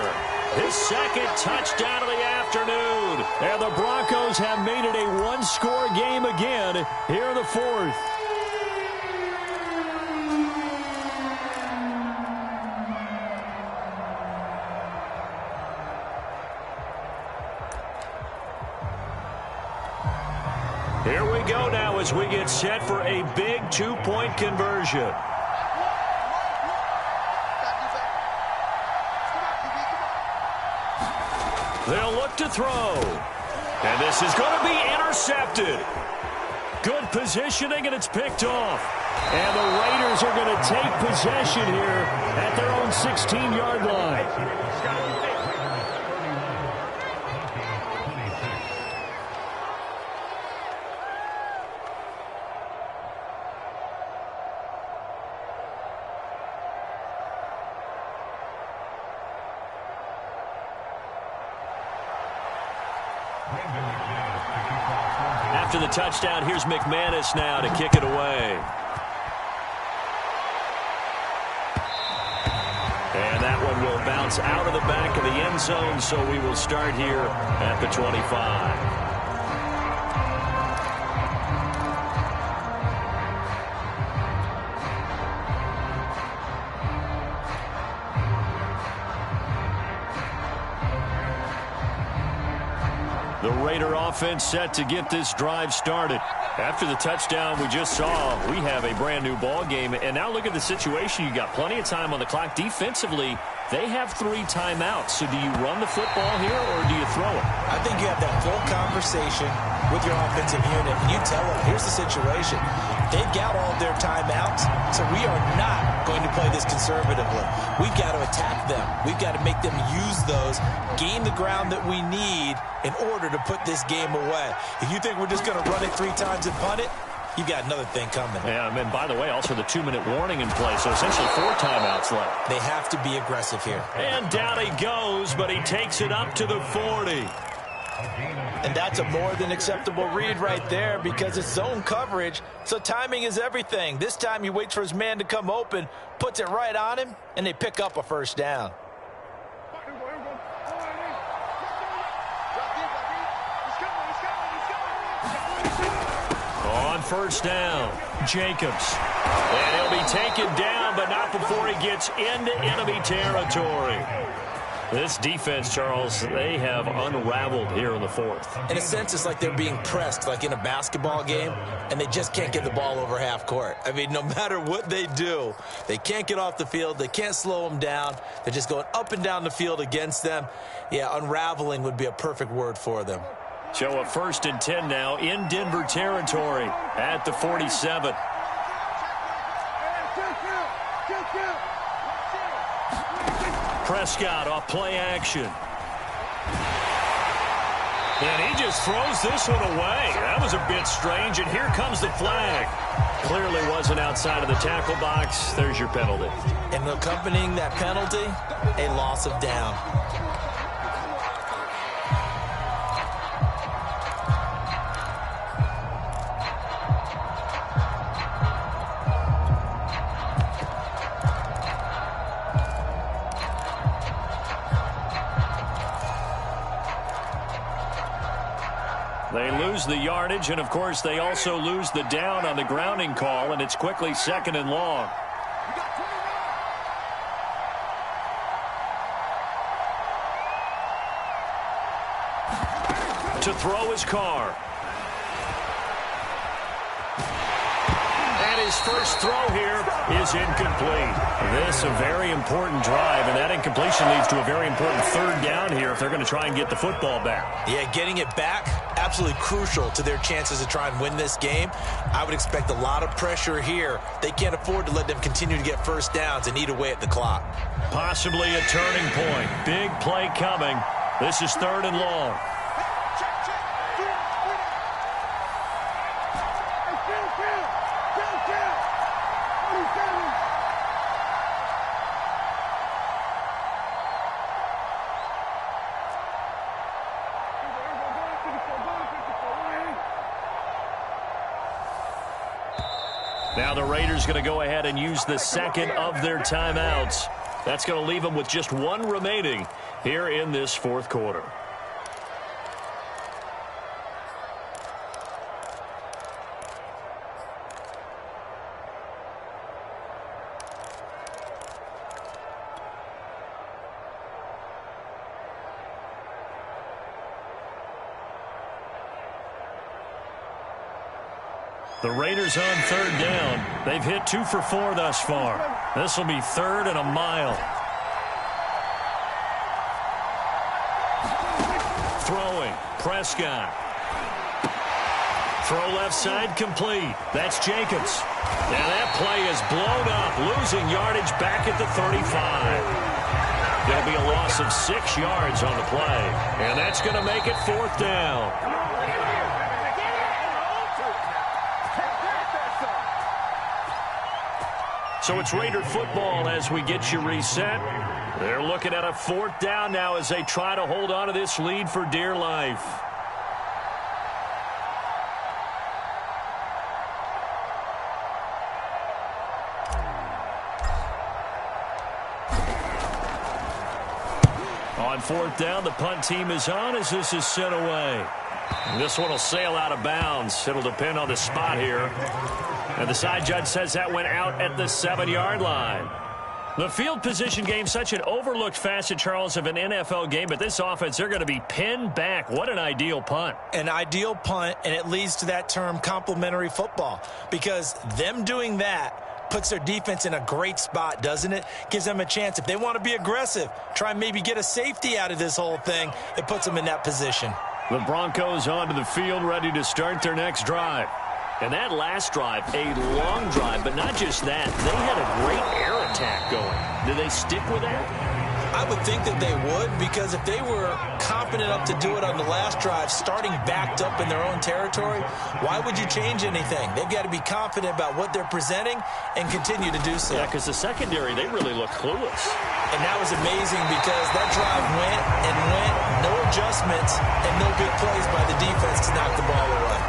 His second touchdown of the afternoon. And the Broncos have made it a one-score game again here in the fourth. Here we go now as we get set for a big two-point conversion. They'll look to throw. And this is going to be intercepted. Good positioning, and it's picked off. And the Raiders are going to take possession here at their own 16-yard line. After the touchdown, here's McManus now to kick it away. And that one will bounce out of the back of the end zone, so we will start here at the 25. The Raider offense set to get this drive started. After the touchdown we just saw, we have a brand new ball game. And now look at the situation. You got plenty of time on the clock. Defensively, they have 3 timeouts. So do you run the football here or do you throw it? I think you have that full conversation with your offensive unit. And you tell them, here's the situation. They've got all of their timeouts, so we are not going to play this conservatively. We've got to attack them. We've got to make them use those, gain the ground that we need in order to put this game away. If you think we're just going to run it 3 times and punt it, you've got another thing coming. Yeah, and by the way, also the 2-minute warning in play, so essentially 4 timeouts left. They have to be aggressive here. And down he goes, but he takes it up to the 40. And that's a more than acceptable read right there because it's zone coverage, so timing is everything. This time he waits for his man to come open, puts it right on him, and they pick up a first down. On first down, Jacobs. And he'll be taken down, but not before he gets into enemy territory. This defense, Charles, they have unraveled here in the fourth. In a sense, it's like they're being pressed, like in a basketball game, and they just can't get the ball over half court. I mean, no matter what they do, they can't get off the field. They can't slow them down. They're just going up and down the field against them. Yeah, unraveling would be a perfect word for them. So a 1st and 10 now in Denver territory at the 47. Prescott off play action. And he just throws this one away. That was a bit strange, and here comes the flag. Clearly wasn't outside of the tackle box. There's your penalty. And accompanying that penalty, a loss of down. They lose the yardage, and, of course, they also lose the down on the grounding call, and it's quickly 2nd and long. To throw his Carr. And his first throw here is incomplete. This a very important drive, and that incompletion leads to a very important 3rd down here if they're going to try and get the football back. Yeah, getting it back, absolutely crucial to their chances to try and win this game. I would expect a lot of pressure here. They can't afford to let them continue to get first downs and eat away at the clock. Possibly a turning point. Big play coming. This is 3rd and long. Now the Raiders going to go ahead and use the second of their timeouts. That's going to leave them with just one remaining here in this fourth quarter. The Raiders on third down. They've hit 2 for 4 thus far. This will be third and a mile. Throwing. Prescott. Throw left side complete. That's Jacobs. Now that play is blown up, losing yardage back at the 35. Going to be a loss of 6 yards on the play. And that's going to make it fourth down. So it's Raider football as we get you reset. They're looking at a fourth down now as they try to hold on to this lead for dear life. On fourth down, the punt team is on as this is sent away. This one will sail out of bounds. It'll depend on the spot here. And the side judge says that went out at the 7-yard line. The field position game, such an overlooked facet, Charles, of an NFL game. But this offense, they're going to be pinned back. What an ideal punt. An ideal punt, and it leads to that term complementary football. Because them doing that puts their defense in a great spot, doesn't it? Gives them a chance. If they want to be aggressive, try and maybe get a safety out of this whole thing, it puts them in that position. The Broncos onto the field, ready to start their next drive. And that last drive, a long drive, but not just that. They had a great air attack going. Did they stick with that? I would think that they would, because if they were confident enough to do it on the last drive, starting backed up in their own territory, why would you change anything? They've got to be confident about what they're presenting and continue to do so. Yeah, because the secondary, they really look clueless. And that was amazing because that drive went and went, no adjustments, and no big plays by the defense to knock the ball away.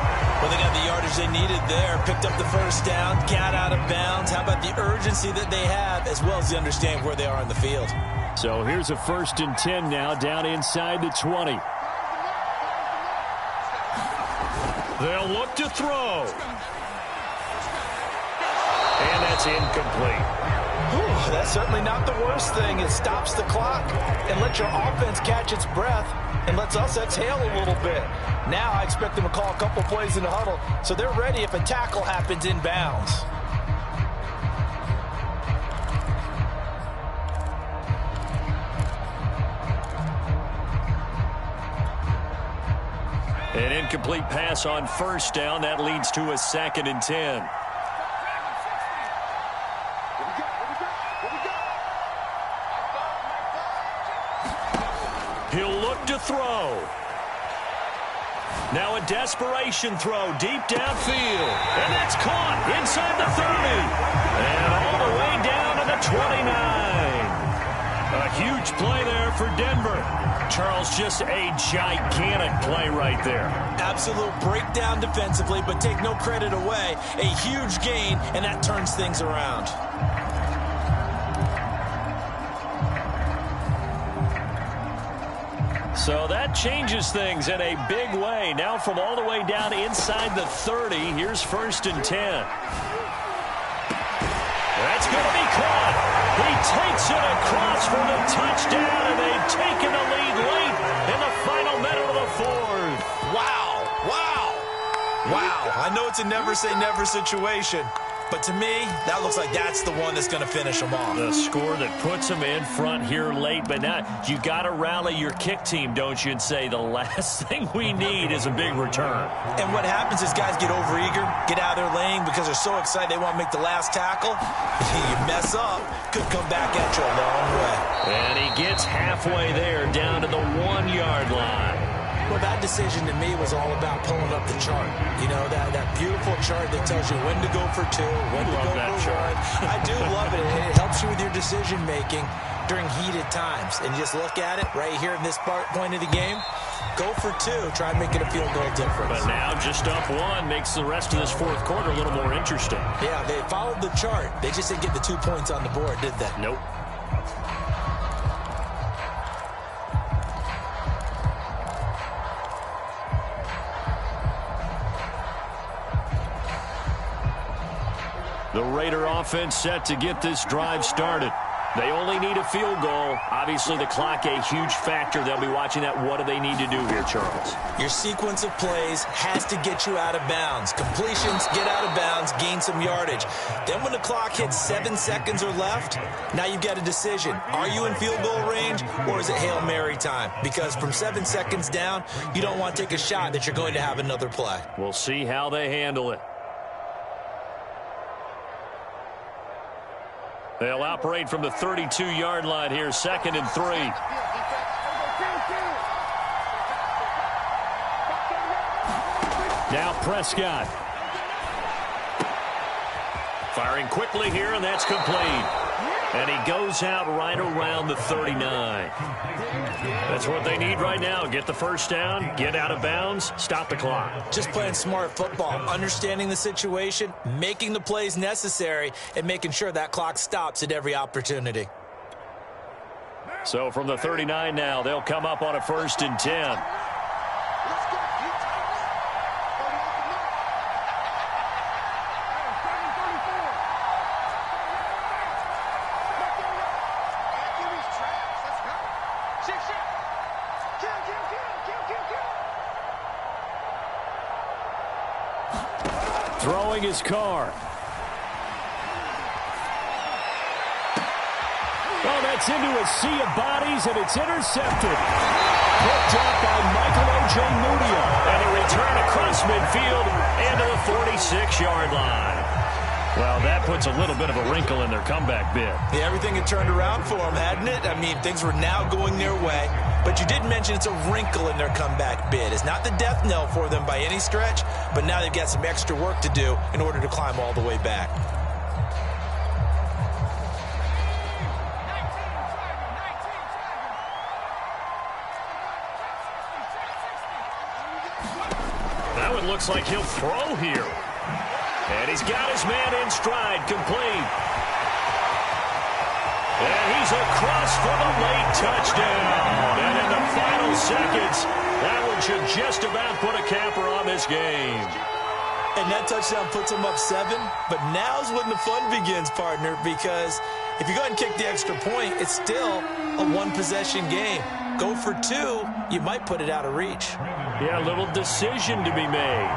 Well, they got the yardage they needed there, picked up the first down, got out of bounds. How about the urgency that they have, as well as the understanding where they are on the field? So here's a 1st and 10 now, down inside the 20. They'll look to throw. And that's incomplete. Whew, that's certainly not the worst thing. It stops the clock and lets your offense catch its breath and lets us exhale a little bit. Now I expect them to call a couple plays in the huddle, so they're ready if a tackle happens in bounds. An incomplete pass on first down. That leads to a 2nd and 10. He'll look to throw. Now a desperation throw deep downfield. And that's caught inside the 30. And all the way down to the 29. A huge play there for Denver. Charles, just a gigantic play right there. Absolute breakdown defensively, but take no credit away. A huge gain, and that turns things around. So that changes things in a big way. Now from all the way down inside the 30, here's 1st and 10. That's going to be caught. He takes it across for the touchdown, and they've taken the lead late in the final minute of the 4th. Wow, wow, wow. I know it's a never-say-never situation, but to me, that looks like that's the one that's going to finish them off. The score that puts them in front here late, but now you got to rally your kick team, don't you, and say the last thing we need is a big return. And what happens is guys get overeager, get out of their lane because they're so excited they want to make the last tackle. You mess up, could come back at you a long way. And he gets halfway there, down to the 1-yard line. Well, that decision to me was all about pulling up the chart. You know, that beautiful chart that tells you when to go for 2, when to go for 1. I do love it. It helps you with your decision making. during heated times. And just look at it right here in this point of the game. Go for 2. Try and make it a field goal difference. But now just up 1 makes the rest of this fourth quarter a little more interesting. Yeah, they followed the chart. They just didn't get the 2 points on the board, did they? Nope. The Raider offense set to get this drive started. They only need a field goal. Obviously, the clock a huge factor. They'll be watching that. What do they need to do here, Charles? Your sequence of plays has to get you out of bounds. Completions, get out of bounds, gain some yardage. Then when the clock hits 7 seconds or left, now you've got a decision. Are you in field goal range, or is it Hail Mary time? Because from 7 seconds down, you don't want to take a shot that you're going to have another play. We'll see how they handle it. They'll operate from the 32-yard line here, 2nd and 3. Now Prescott. Firing quickly here, and that's complete. And he goes out right around the 39. That's what they need right now. Get the first down, get out of bounds, stop the clock. Just playing smart football, understanding the situation, making the plays necessary, and making sure that clock stops at every opportunity. So from the 39 now, they'll come up on a 1st and 10. Throwing his car. Oh, that's into a sea of bodies, and it's intercepted. Picked up by Michael Ojemudia. And a return across midfield into the 46-yard line. Well, that puts a little bit of a wrinkle in their comeback bid. Yeah, everything had turned around for them, hadn't it? I mean, things were now going their way. But you did mention it's a wrinkle in their comeback bid. It's not the death knell for them by any stretch, but now they've got some extra work to do in order to climb all the way back. That one looks like he'll throw here. And he's got his man in stride, complete. And he's across for the late touchdown. And in the final seconds, that one should just about put a capper on this game. And that touchdown puts them up 7. But now's when the fun begins, partner, because if you go ahead and kick the extra point, it's still a one-possession game. Go for 2, you might put it out of reach. Yeah, a little decision to be made.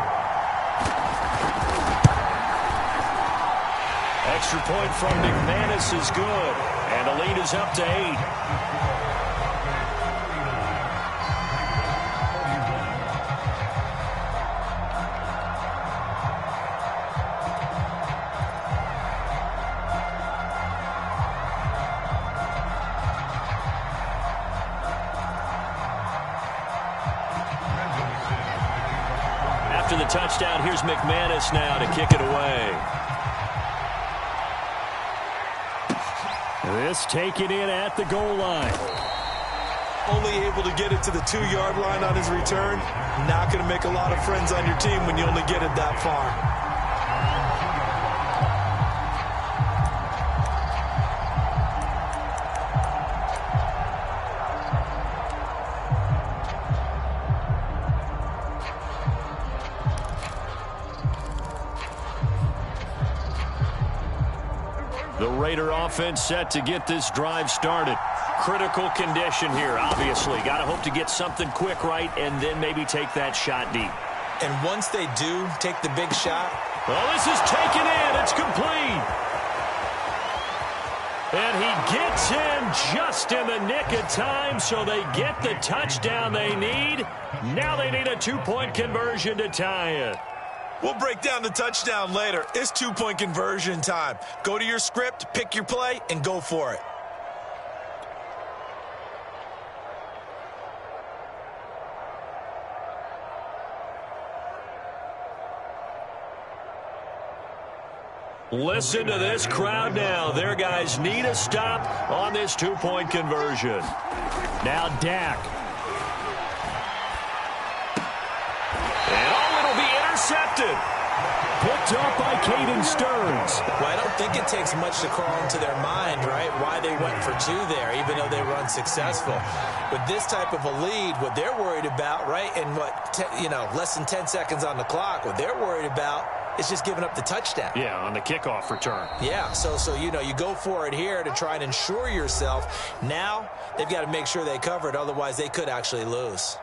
Extra point from McManus is good. And the lead is up to 8. After the touchdown, here's McManus now to kick it away. This taken in at the goal line. Only able to get it to the 2-yard line on his return. Not going to make a lot of friends on your team when you only get it that far. The Raider offense set to get this drive started. Critical condition here, obviously. Got to hope to get something quick right and then maybe take that shot deep. And once they do take the big shot. Well, this is taken in. It's complete. And he gets in just in the nick of time, so they get the touchdown they need. Now they need a 2-point conversion to tie it. We'll break down the touchdown later. It's 2-point conversion time. Go to your script, pick your play, and go for it. Listen to this crowd now. Their guys need a stop on this two-point conversion. Now Dak. And it'll be intercepted. Picked up by Caden Stearns. Well, I don't think it takes much to crawl into their mind, right, why they went for two there, even though they were unsuccessful. With this type of a lead, what they're worried about, right, and less than 10 seconds on the clock, what they're worried about is just giving up the touchdown. Yeah, on the kickoff return. Yeah, so you go for it here to try and ensure yourself. Now they've got to make sure they cover it, otherwise they could actually lose.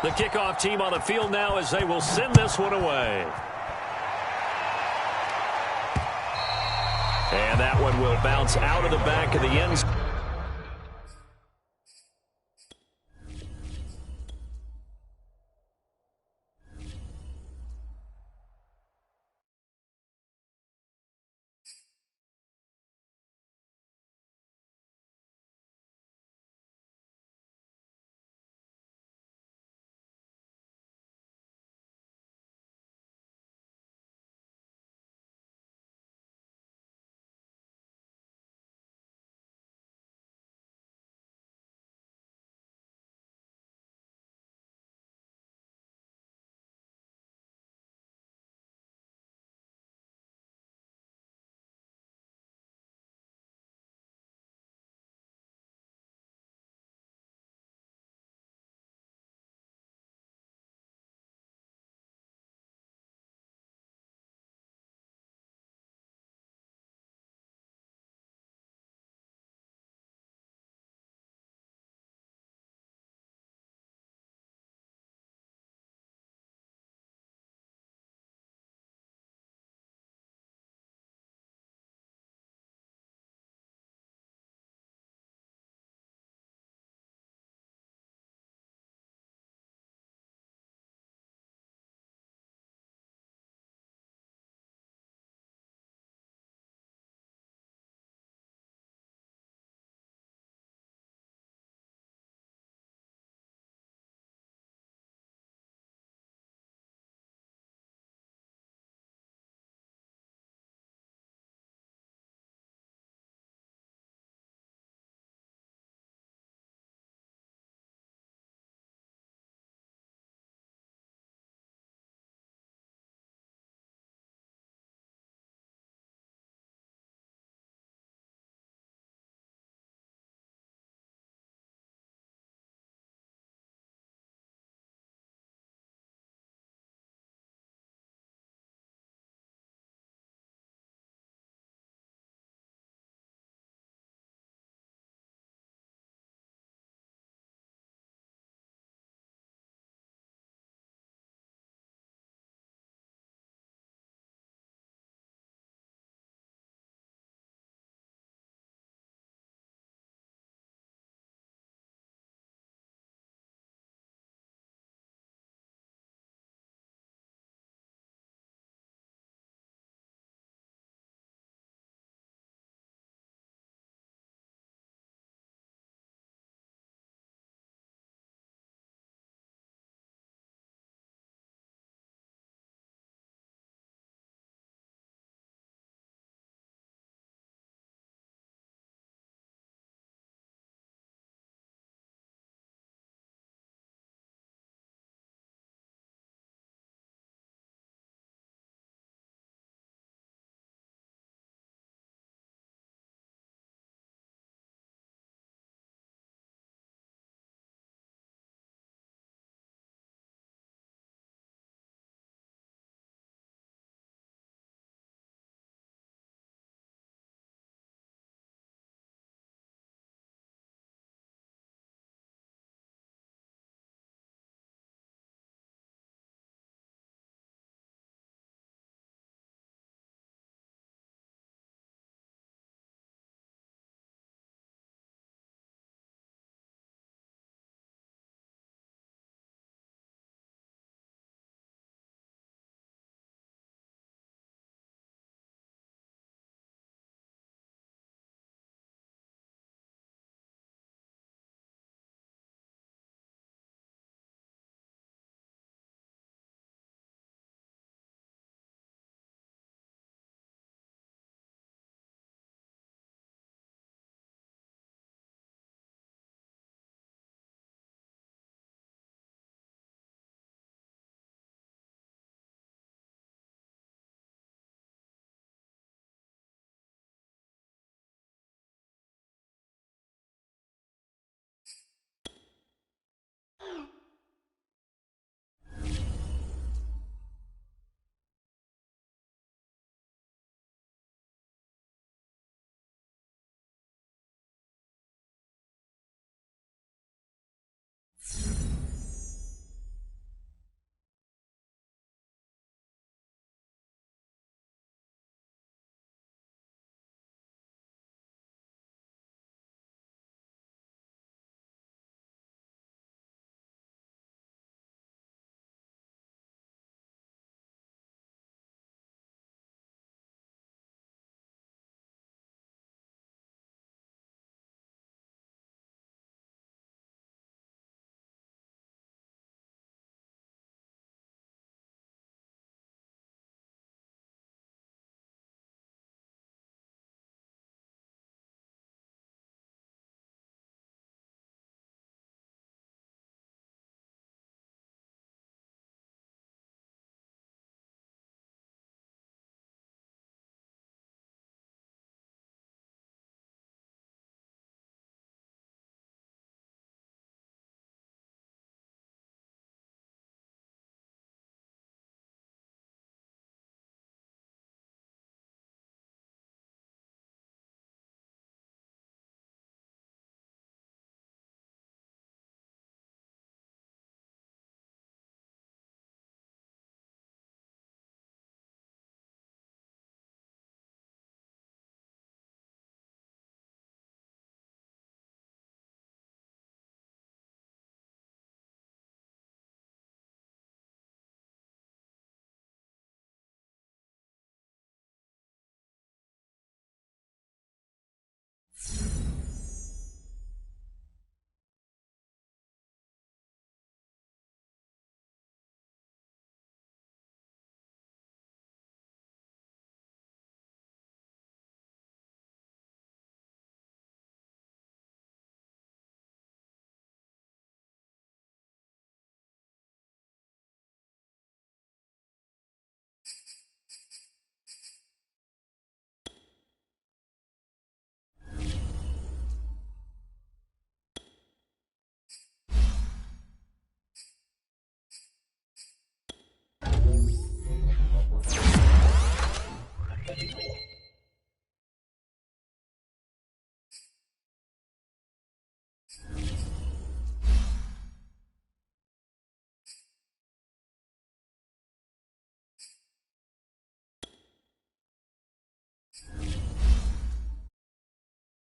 The kickoff team on the field now as they will send this one away. And that one will bounce out of the back of the end zone.